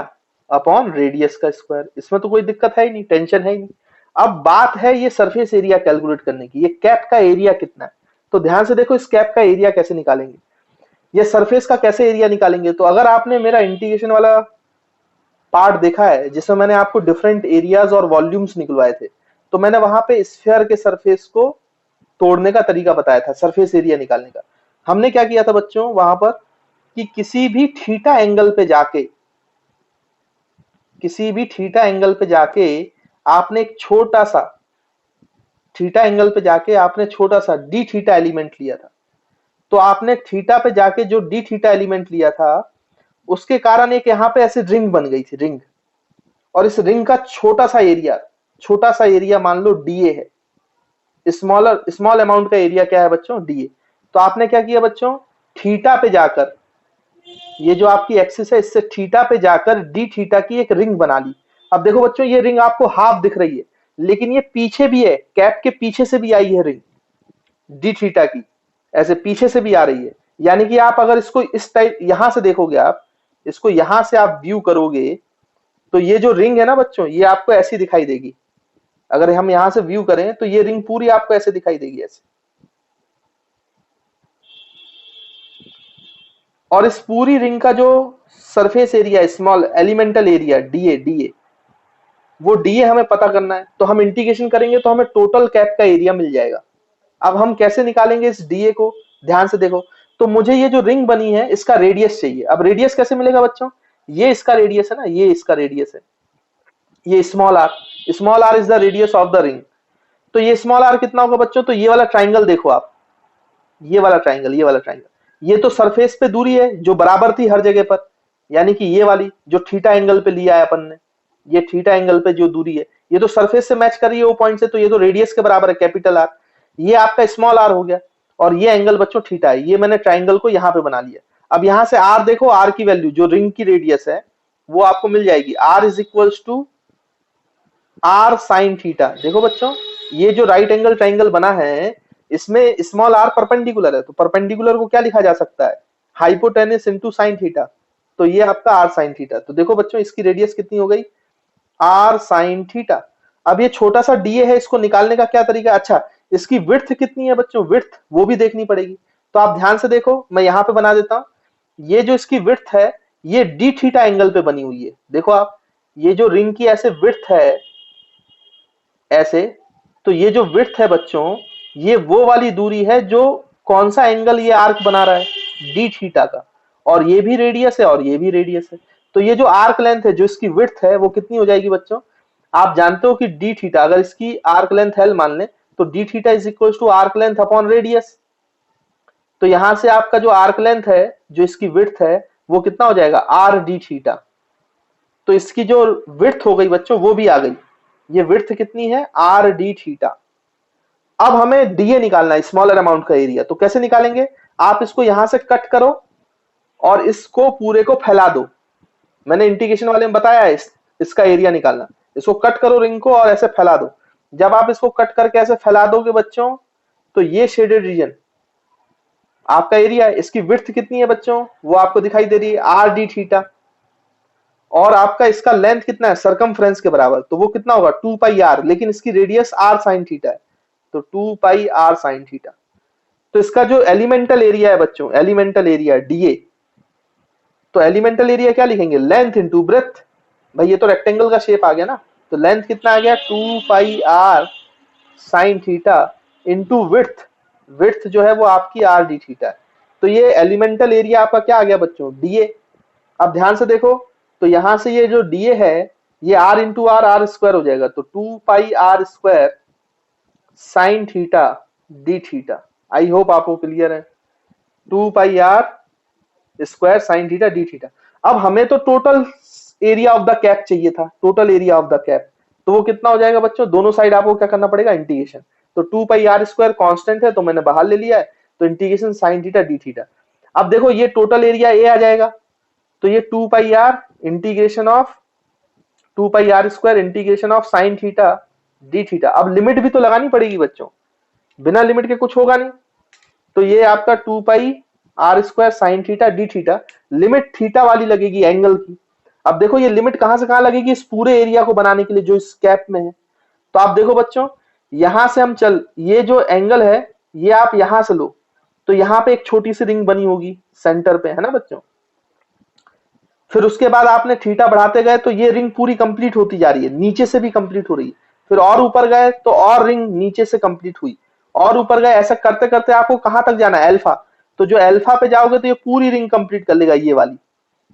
अपॉन रेडियस का स्क्वायर। इसमें तो कोई दिक्कत है ही नहीं, टेंशन है ही नहीं। अब बात है ये सरफेस एरिया कैलकुलेट करने की, ये कैप का एरिया कितना है। तो ध्यान से देखो इस कैप का एरिया कैसे निकालेंगे, ये सरफेस का कैसे एरिया निकालेंगे। तो अगर आपने मेरा इंटीग्रेशन वाला पार्ट देखा है जिसमें मैंने आपको डिफरेंट एरियाज और वॉल्यूम्स निकलवाए थे, तो मैंने वहां पे स्फीयर के सरफेस को तोड़ने का तरीका बताया था, सरफेस एरिया निकालने का। हमने क्या किया था बच्चों वहां पर कि किसी भी थीटा एंगल पे जाके, किसी भी थीटा एंगल पे जाके आपने एक छोटा सा थीटा एंगल पे जाके आपने छोटा सा डी थीटा एलिमेंट लिया था। तो आपने थीटा पे जाके जो डी थीटा एलिमेंट लिया था उसके कारण एक यहाँ पे ऐसे रिंग बन गई थी, रिंग। और इस रिंग का छोटा सा एरिया मान लो डीए है, स्मॉल अमाउंट का एरिया क्या है बच्चों, डीए। तो आपने क्या किया बच्चों, थीटा पे जाकर, ये जो आपकी एक्सिस है इससे थीटा पे जाकर डी थीटा की एक रिंग बना ली। अब देखो बच्चों ये रिंग आपको हाफ दिख रही है, लेकिन ये पीछे भी है, कैप के पीछे से भी आई है रिंग डी थीटा की, ऐसे पीछे से भी आ रही है। यानी कि आप अगर इसको इस टाइप यहां से देखोगे, आप इसको यहां से आप व्यू करोगे तो ये जो रिंग है ना बच्चों, ये आपको ऐसी दिखाई देगी। अगर हम यहां से व्यू करें तो ये रिंग पूरी आपको ऐसे दिखाई देगी, ऐसे। और इस पूरी रिंग का जो surface area, small elemental area DA, वो डीए हमें पता करना है। तो हम इंटीग्रेशन करेंगे तो हमें टोटल कैप का एरिया मिल जाएगा। अब हम कैसे निकालेंगे इस डीए को, ध्यान से देखो। तो मुझे ये जो रिंग बनी है इसका रेडियस चाहिए। अब रेडियस कैसे मिलेगा बच्चों, ये इसका रेडियस है ना, ये इसका रेडियस है, ये small R is the radius of the ring. तो ये स्मॉल आर कितना होगा बच्चों, तो ये वाला ट्राइंगल देखो आप, ये वाला ट्राइंगल, ये तो सरफेस पे दूरी है जो बराबर थी हर जगह पर, यानी कि ये वाली जो थीटा एंगल पे लिया है अपन ने, ये थीटा एंगल पे जो दूरी है ये तो सरफेस से मैच कर रही है वो पॉइंट से, तो ये तो रेडियस के बराबर है, कैपिटल आर। ये आपका स्मॉल आर हो गया, और ये एंगल बच्चों थीटा है। ये मैंने ट्राइंगल को यहाँ पे बना लिया। अब यहाँ से आर देखो, आर की वैल्यू जो रिंग की रेडियस है वो आपको मिल जाएगी, R is equals to R sine theta. देखो बच्चों ये जो राइट एंगल ट्राइंगल बना है इसमें स्मॉल आर परपेंडिकुलर है, तो परपेंडिकुलर को क्या लिखा जा सकता है, हाइपोटेनस इंटू साइन थीटा। तो ये आपका आर साइन थीटा। तो देखो बच्चों इसकी रेडियस कितनी हो गई, आर साइन थीटा। अब ये छोटा सा डीए है, इसको निकालने का क्या तरीका, अच्छा इसकी विड्थ कितनी है बच्चों, विड्थ वो भी देखनी पड़ेगी। तो आप ध्यान से देखो, मैं यहां पे बना देता हूं। ये जो इसकी विड्थ है ये डी थीटा एंगल पे बनी हुई है। देखो आप, ये जो रिंग की ऐसे विड्थ है ऐसे, तो ये जो विड्थ है बच्चों ये वो वाली दूरी है जो कौन सा एंगल ये आर्क बना रहा है, डी थीटा का। और ये भी रेडियस है और ये भी रेडियस है। तो ये जो आर्क लेंथ है, जो इसकी विड्थ है वो कितनी हो जाएगी बच्चों, आप जानते हो कि डी थीटा, अगर इसकी आर्क लेंथ एल मान ले तो D theta is equal to arc length upon radius. तो यहां से आपका जो आर्क लेंथ है, जो इसकी विड्थ है वो कितना हो जाएगा, आर डी थीटा। तो इसकी जो विड्थ हो गई बच्चों वो भी आ गई, ये विड्थ कितनी है, आर डी थीटा। अब हमें डीए निकालना है, स्मॉलर अमाउंट का एरिया। तो कैसे निकालेंगे, आप इसको यहां से कट करो और इसको पूरे को फैला दो। मैंने इंटीग्रेशन वाले में बताया है इसका एरिया निकालना। इसको कट करो रिंग को और ऐसे फैला दो। जब आप इसको कट करके ऐसे फैला दोगे बच्चों तो ये शेडेड रीजन आपका एरिया है। इसकी विड्थ कितनी है बच्चों, वो आपको दिखाई दे रही है, आर डी थीटा। और आपका इसका लेंथ कितना है, सरकमफ्रेंस के बराबर, तो वो कितना होगा 2 पाई आर, लेकिन इसकी रेडियस आर साइन थीटा है, तो 2 पाई आर साइन थीटा। तो इसका जो एलिमेंटल एरिया है बच्चों, एलिमेंटल एरिया डीए, तो एलिमेंटल एरिया क्या लिखेंगे, लेंथ इनटू ब्रेथ। भाई ये तो रेक्टेंगल का शेप आ गया ना, तो लेंथ कितना आ गया 2 pi r sine theta into width. Width जो है वो आपकी आर डी थीटा है। तो ये एलिमेंटल एरिया आपका क्या आ गया बच्चों, डीए। अब ध्यान से देखो, तो यहां से ये जो डीए है ये r into r, r square हो जाएगा, तो 2 pi are square sine theta d theta. I hope आपको क्लियर है, 2 pi are square sine theta d theta. अब हमें तो total area of the cap चाहिए था, total area of the cap. तो वो कितना हो जाएगा बच्चों, दोनों साइड आपको क्या करना पड़ेगा, इंटीग्रेशन। तो 2 पाई आर स्क्वायर कांस्टेंट है तो मैंने बाहर ले लिया है, तो integration sign theta d theta. अब देखो ये टोटल एरिया ए आ जाएगा, तो ये 2 pi r integration of 2 pi are square integration of sine theta d theta. अब लिमिट भी तो लगानी पड़ेगी बच्चों, बिना लिमिट के कुछ होगा नहीं। तो ये आपका 2 pi are square sine theta d theta, limit theta वाली लगेगी एंगल की। अब देखो ये लिमिट कहां से कहां लगेगी, इस पूरे एरिया को बनाने के लिए जो इस कैप में है। तो आप देखो बच्चों, यहां से हम ये जो एंगल है ये आप यहां से लो, तो यहां पे एक छोटी सी रिंग बनी होगी सेंटर पे, है ना बच्चों। फिर उसके बाद आपने थीटा बढ़ाते गए तो ये रिंग पूरी कंप्लीट होती जा रही है, नीचे से भी कंप्लीट हो रही है। फिर और ऊपर गए तो और रिंग नीचे से कंप्लीट हुई, और ऊपर गए, ऐसा करते करते आपको कहां तक जाना है, अल्फा। तो जो अल्फा पे जाओगे तो ये पूरी रिंग कंप्लीट कर लेगा ये वाली।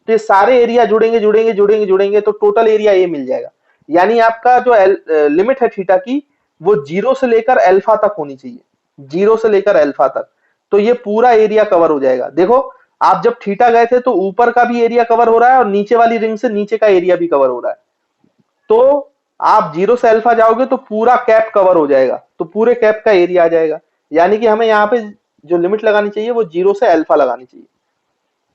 तो ये सारे एरिया जुड़ेंगे जुड़ेंगे जुड़ेंगे जुड़ेंगे तो टोटल एरिया ये मिल जाएगा। यानी आपका जो लिमिट है थीटा की वो 0 से लेकर अल्फा तक होनी चाहिए, 0 से लेकर अल्फा तक। तो ये पूरा एरिया कवर हो जाएगा। देखो आप जब थीटा गए थे तो ऊपर का भी एरिया कवर हो रहा है और नीचे वाली रिंग से नीचे का एरिया भी कवर हो रहा है। तो आप 0 से अल्फा जाओगे तो पूरा कैप कवर हो जाएगा, तो पूरे कैप का एरिया आ जाएगा। यानी कि हमें यहाँ पे जो लिमिट लगानी चाहिए वो 0 से अल्फा लगानी चाहिए।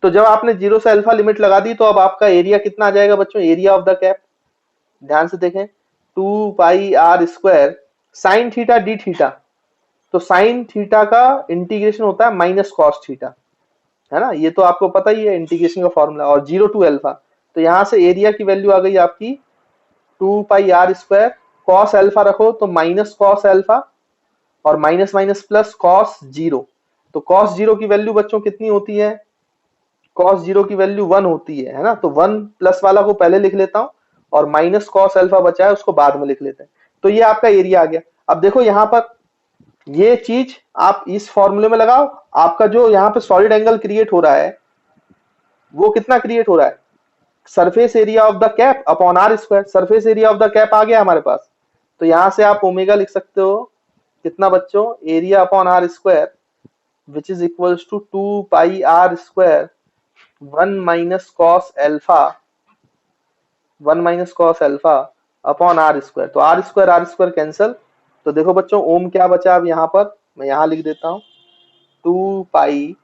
तो जब आपने 0 से अल्फा लिमिट लगा दी तो अब आपका एरिया कितना आ जाएगा बच्चों, एरिया ऑफ द कैप। ध्यान से देखें, 2 pi are square sine theta d theta, तो साइन थीटा का इंटीग्रेशन होता है माइनस कॉस थीटा, है ना, ये तो आपको पता ही है इंटीग्रेशन का फॉर्मूला। और 0 टू अल्फा, तो यहां से एरिया की वैल्यू आ गई आपकी 2 pi are square, cos alpha रखो तो माइनस कॉस अल्फा और माइनस माइनस प्लस कॉस 0। तो कॉस 0 की वैल्यू बच्चों कितनी होती है, कॉस 0 की वैल्यू 1 होती है ना, तो 1 प्लस वाला को पहले लिख लेता हूं और माइनस कॉस अल्फा बचा है उसको बाद में लिख लेते हैं। तो ये आपका एरिया आ गया। अब देखो यहां पर ये चीज आप इस फॉर्मूले में लगाओ, आपका जो यहाँ पे सॉलिड एंगल क्रिएट हो रहा है वो कितना क्रिएट हो रहा है, surface area of the cap upon are square. Surface area of the cap आ गया हमारे पास, तो यहां से आप ओमेगा लिख सकते हो कितना बच्चों, area upon are square which is equals to 2 pi are square 1 minus cos alpha, 1 minus cos alpha upon are square. तो आर स्क्वायर कैंसल, तो देखो बच्चों ओम क्या बचा अब यहाँ पर, मैं यहाँ लिख देता हूं 2 पाई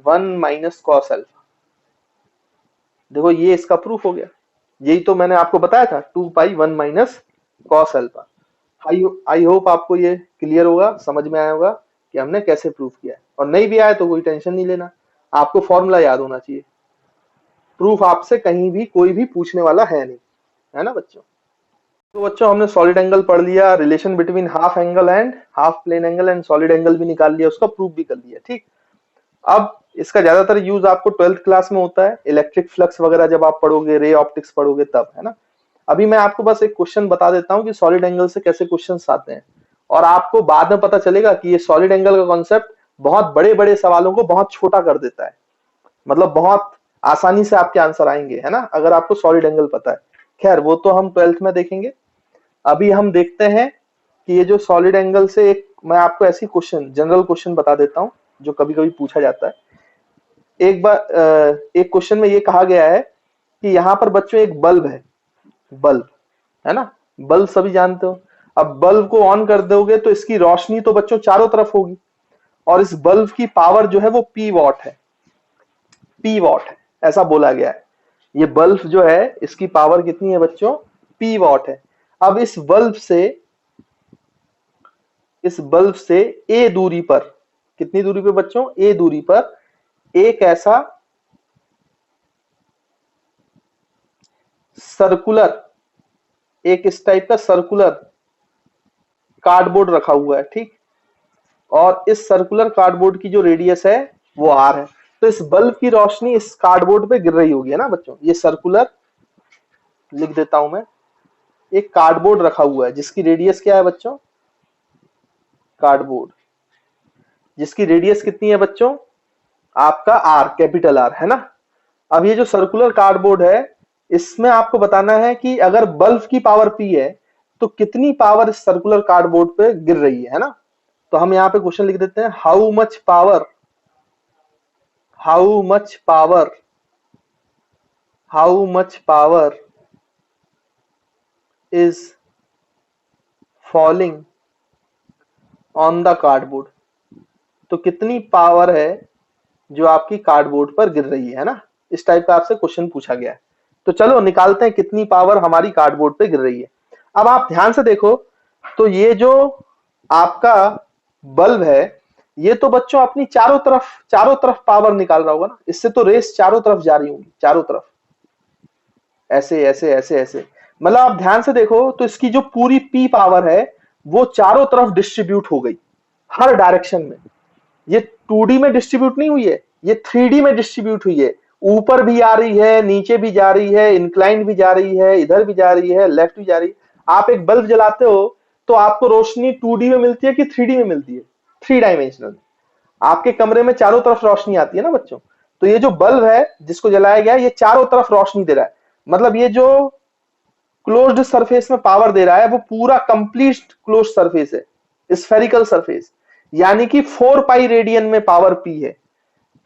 1 माइनस कॉस अल्फा। देखो ये इसका प्रूफ हो गया, यही तो मैंने आपको बताया था 2 पाई 1 माइनस कॉस अल्फा। आई होप आपको ये क्लियर होगा, समझ में आया होगा कि हमने कैसे प्रूफ किया है। और नहीं भी आया तो कोई टेंशन नहीं लेना, आपको फॉर्मूला याद होना चाहिए, प्रूफ आपसे कहीं भी कोई भी पूछने वाला है नहीं, है ना बच्चों। तो बच्चों हमने सॉलिड एंगल पढ़ लिया, relation between half angle and half plane angle and solid angle भी निकाल लिया, उसका प्रूफ भी कर लिया। ठीक, अब इसका ज्यादातर यूज आपको 12th क्लास में होता है, इलेक्ट्रिक फ्लक्स वगैरह जब आप पढ़ोगे, रे ऑप्टिक्स पढ़ोगे तब, है ना। अभी मैं आपको बस एक क्वेश्चन बता देता हूं कि सॉलिड एंगल से कैसे क्वेश्चंस आते हैं, और आपको बाद में पता चलेगा कि ये सॉलिड एंगल का कॉन्सेप्ट बहुत बड़े बड़े सवालों को बहुत छोटा कर देता है, मतलब बहुत आसानी से आपके आंसर आएंगे, है ना, अगर आपको सॉलिड एंगल पता है। खैर वो तो हम 12th में देखेंगे। अभी हम देखते हैं कि ये जो सॉलिड एंगल से एक मैं आपको ऐसी क्वेश्चन, जनरल क्वेश्चन बता देता हूं जो कभी कभी पूछा जाता है। एक बार एक क्वेश्चन में ये कहा गया है कि यहाँ पर बच्चों एक बल्ब है, बल्ब है ना, बल्ब सभी जानते हो। अब बल्ब को ऑन कर दोगे तो इसकी रोशनी तो बच्चों चारों तरफ होगी, और इस बल्ब की पावर जो है वो पी वॉट है, पी वॉट है, ऐसा बोला गया है। ये बल्ब जो है इसकी पावर कितनी है बच्चों, पी वॉट है। अब इस बल्ब से ए दूरी पर, कितनी दूरी पे बच्चों, ए दूरी पर एक ऐसा सर्कुलर, एक इस टाइप का सर्कुलर कार्डबोर्ड रखा हुआ है, ठीक, और इस सर्कुलर कार्डबोर्ड की जो रेडियस है वो आर है। तो इस बल्ब की रोशनी इस कार्डबोर्ड पे गिर रही होगी, है ना बच्चों। ये सर्कुलर लिख देता हूं मैं, एक कार्डबोर्ड रखा हुआ है जिसकी रेडियस क्या है बच्चों, कार्डबोर्ड जिसकी रेडियस कितनी है बच्चों, आपका आर, कैपिटल आर, है ना। अब ये जो सर्कुलर कार्डबोर्ड है इसमें आपको बताना है कि अगर बल्ब की पावर पी है तो कितनी पावर इस सर्कुलर कार्डबोर्ड पे गिर रही है ना। तो हम यहाँ पे क्वेश्चन लिख देते हैं, how much power, how much power, how much power is falling on the cardboard. तो कितनी पावर है जो आपकी कार्डबोर्ड पर गिर रही है ना, इस टाइप का आपसे क्वेश्चन पूछा गया है। तो चलो निकालते हैं कितनी पावर हमारी कार्डबोर्ड पे गिर रही है। अब आप ध्यान से देखो तो ये जो आपका बल्ब है ये तो बच्चों अपनी चारों तरफ पावर निकाल रहा होगा ना, इससे तो रेस चारों तरफ जा रही होंगी, चारों तरफ ऐसे ऐसे ऐसे ऐसे, मतलब आप ध्यान से देखो तो इसकी जो पूरी पी पावर है वो चारों तरफ डिस्ट्रीब्यूट हो गई, हर डायरेक्शन में। ये 2D में डिस्ट्रीब्यूट नहीं हुई है, ये 3D में डिस्ट्रीब्यूट हुई है, ऊपर भी आ रही है, नीचे भी जा रही है, इंक्लाइन भी जा रही है, इधर भी जा रही है, लेफ्ट भी जा रही है। आप एक बल्ब जलाते हो तो आपको रोशनी 2D में मिलती है कि 3D में मिलती है, 3 डायमेंशनल। आपके कमरे में चारों तरफ रोशनी आती है ना बच्चों, तो ये जो बल्ब है जिसको जलाया गया है ये चारों तरफ रोशनी दे रहा है, मतलब ये जो क्लोज्ड सरफेस में पावर दे रहा है वो पूरा कंप्लीट क्लोज्ड सरफेस है, स्फेरिकल सरफेस। यानी कि 4 पाई रेडियन में पावर पी है।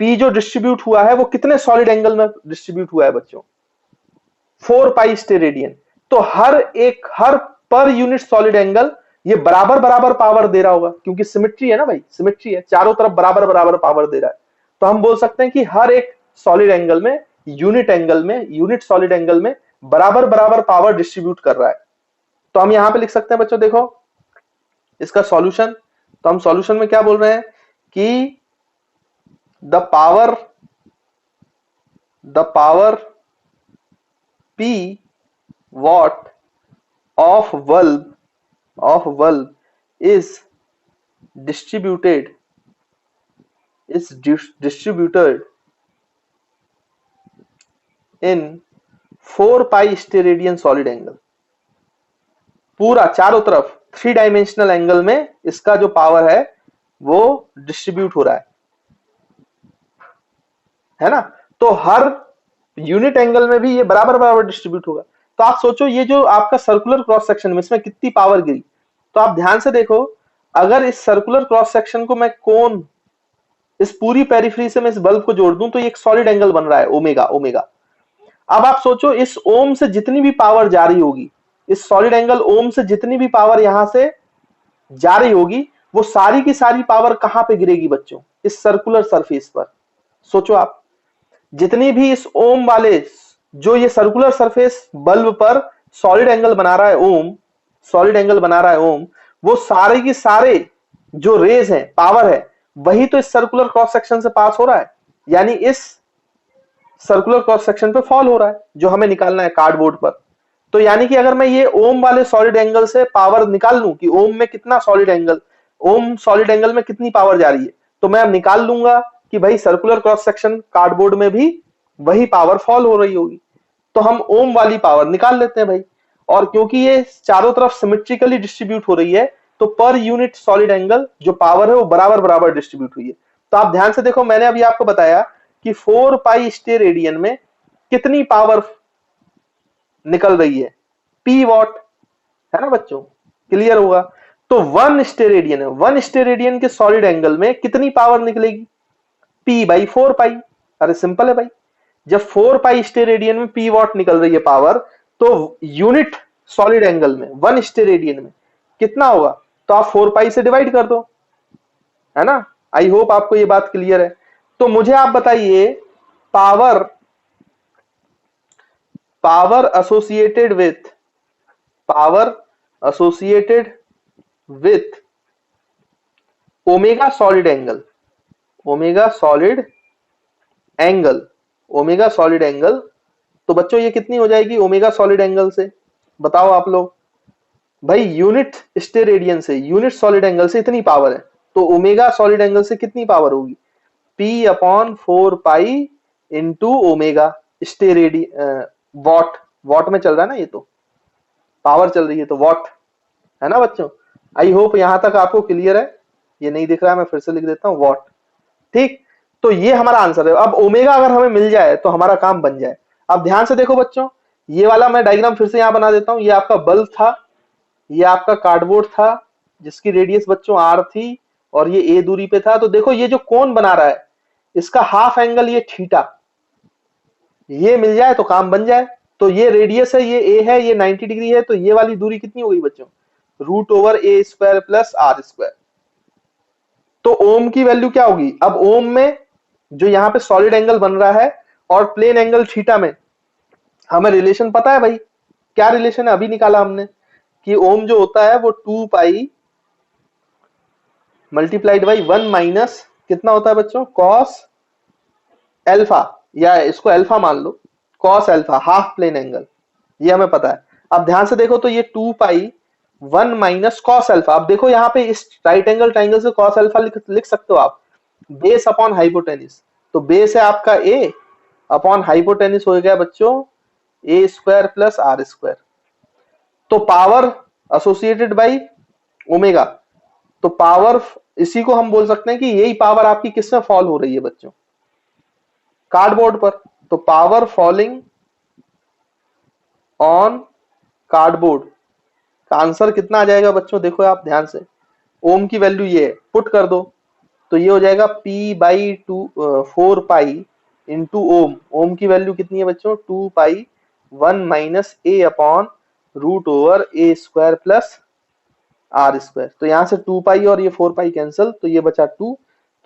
पी जो डिस्ट्रीब्यूट हुआ है वो कितने सॉलिड एंगल में डिस्ट्रीब्यूट हुआ है बच्चों? 4 पाई स्टेरेडियन। तो हर पर यूनिट सॉलिड एंगल ये बराबर बराबर पावर दे रहा होगा, क्योंकि सिमेट्री है ना भाई, सिमेट्री है, चारों तरफ बराबर बराबर पावर दे रहा है। तो हम बोल सकते हैं कि हर एक सॉलिड एंगल में, यूनिट सॉलिड एंगल में बराबर बराबर पावर डिस्ट्रीब्यूट कर रहा है। तो हम यहां पे लिख सकते हैं बच्चों, देखो इसका सॉल्यूशन। तो हम सॉल्यूशन में क्या बोल रहे हैं कि the power P watt of valve is distributed in 4 pi steradian solid angle. पूरा चारों तरफ 3 डायमेंशनल एंगल में इसका जो पावर है वो डिस्ट्रीब्यूट हो रहा है ना। तो हर यूनिट एंगल में भी ये बराबर बराबर डिस्ट्रीब्यूट होगा। तो आप सोचो ये जो आपका सर्कुलर क्रॉस सेक्शन में इसमें कितनी पावर गिरी। तो आप ध्यान से देखो, अगर इस सर्कुलर क्रॉस सेक्शन को मैं कोन इस पूरी पेरिफेरी से मैं इस बल्ब को जोड़ दूं तो ये एक सॉलिड एंगल बन रहा है ओमेगा ओमेगा। अब आप सोचो इस ओम से जितनी भी पावर जा रही होगी, इस सॉलिड एंगल ओम से जितनी भी पावर यहां से जा रही होगी, वो सारी की सारी पावर कहां पे गिरेगी बच्चों? इस सर्कुलर सरफेस पर। सोचो आप, जितनी भी इस ओम वाले जो ये सर्कुलर सरफेस बल्ब पर सॉलिड एंगल बना रहा है ओम, सॉलिड एंगल बना रहा है ओम, वो सारे की सारे जो रेज हैं, पावर है, वही तो इस सर्कुलर क्रॉस सेक्शन से पास हो रहा है, यानी इस सर्कुलर क्रॉस सेक्शन पे फॉल हो रहा है जो हमें निकालना है कार्डबोर्ड पर। तो यानी कि अगर मैं ये ओम वाले सॉलिड एंगल से पावर निकाल लूं कि ओम में कितना सॉलिड एंगल, ओम सॉलिड एंगल में कितनी पावर जा रही है, तो मैं अब निकाल लूंगा कि भाई सर्कुलर क्रॉस सेक्शन कार्डबोर्ड में भी वही पावर फॉल हो रही होगी। तो हम ओम वाली पावर निकाल लेते हैं भाई। और क्योंकि ये चारों तरफ सिमेट्रिकली डिस्ट्रीब्यूट हो रही है, तो पर यूनिट सॉलिड एंगल जो पावर है वो बराबर बराबर डिस्ट्रीब्यूट हुई है। तो आप ध्यान से देखो, मैंने अभी आपको बताया कि 4 पाई स्टेरेडियन में कितनी पावर निकल रही है? पी वॉट, है ना बच्चों, क्लियर होगा। तो 1 स्टेरेडियन है, 1 स्टेरेडियन के सॉलिड एंगल में कितनी पावर निकलेगी? पी बाई 4 पाई। अरे सिंपल है भाई, जब 4 पाई स्टेरेडियन में पी वॉट निकल रही है पावर, तो यूनिट सॉलिड एंगल में 1 स्टेरेडियन में कितना होगा? तो आप 4 पाई से डिवाइड कर दो, है ना। आई होप आपको ये बात क्लियर है। तो मुझे आप बताइए, power power associated with power associated with omega solid angle, omega solid angle, omega solid angle, तो बच्चों ये कितनी हो जाएगी ओमेगा सॉलिड एंगल से? बताओ आप लोग भाई। यूनिट स्टेरेडियन से, यूनिट सॉलिड एंगल से इतनी पावर है, तो ओमेगा सॉलिड एंगल से कितनी पावर होगी? P upon 4 pi into omega steradian, what, what में चल रहा है ना, ये तो पावर चल रही है तो वॉट, है ना बच्चों। आई होप यहां तक आपको क्लियर है। ये नहीं दिख रहा है, मैं फिर से लिख देता हूं, वॉट। ठीक, तो ये हमारा आंसर है। अब ओमेगा अगर हमें मिल जाए तो हमारा काम बन जाए। अब ध्यान से देखो बच्चों, ये वाला मैं डायग्राम फिर से यहां बना देता हूं। ये आपका बल्ब था, ये आपका कार्डबोर्ड था जिसकी रेडियस बच्चों आर थी, और ये ए दूरी पे था। तो देखो ये जो कोन बना रहा है, इसका हाफ एंगल ये थीटा, ये मिल जाए तो काम बन जाए। तो ये रेडियस है, ये ए है, ये 90 डिग्री है, तो ये वाली दूरी कितनी हो गई बच्चों? Root over A square plus R square. तो ओम की वैल्यू क्या होगी? अब ओम में जो यहाँ पे सॉलिड एंगल बन रहा है और प्लेन एंगल थीटा में हमें रिलेशन पता है भाई। क्या रिलेशन है? अभी निकाला हमने कि ओम जो होता है वो 2 पाई मल्टीप्लाइड बाई 1 माइनस कितना होता है बच्चों? कॉस एल्फा, या इसको अल्फा मान लो, cos alpha, half plane angle, ये हमें पता है। अब ध्यान से देखो, तो ये 2 पाई 1 माइनस कॉस एल्फा। अब देखो यहाँ पे इस राइट एंगल ट्राइंगल से कॉस एल्फा लिख सकते हो आप, बेस अपॉन हाइपोटेनिस। तो बेस है आपका ए अपॉन हाइपोटेनिस हो गया बच्चों ए स्क्वायर प्लस आर स्क्वायर। तो पावर एसोसिएटेड बाई ओमेगा, तो पावर इसी को हम बोल सकते हैं कि यही पावर आपकी किसमें फॉल हो रही है बच्चों? कार्डबोर्ड पर। तो पावर फॉलिंग ऑन कार्डबोर्ड का आंसर कितना आ जाएगा बच्चों? देखो आप ध्यान से, ओम की वैल्यू ये है, पुट कर दो तो ये हो जाएगा P/2 4 पाई इंटू ओम। ओम की वैल्यू कितनी है बच्चों, 2 pi 1 minus A upon root over A square plus R square. तो यहाँ से 2 पाई और ये 4 पाई कैंसिल, तो ये बचा 2।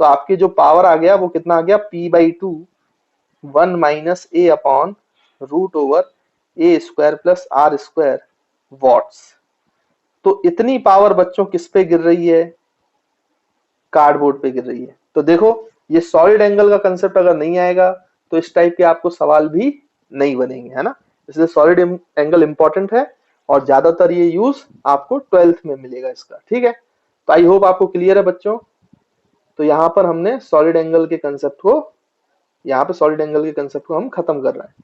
तो आपके जो पावर आ गया वो कितना आ गया, P/2 1 minus A upon root over A square plus R square watts. तो इतनी पावर बच्चों किस पे गिर रही है, कार्डबोर्ड पे गिर रही है। तो देखो ये सॉलिड एंगल का कंसेप्ट अगर नहीं आएगा तो इस टाइप के आपको सवाल भी नहीं बनेंगे, है ना। इसलिए सॉलिड एंगल इंपॉर्टेंट है और ज्यादातर ये यूज आपको 12th में मिलेगा इसका, ठीक है। तो आई होप आपको क्लियर है बच्चों। तो यहाँ पर हमने सॉलिड एंगल के कंसेप्ट को, यहाँ पे सॉलिड एंगल के कंसेप्ट को हम खत्म कर रहे हैं।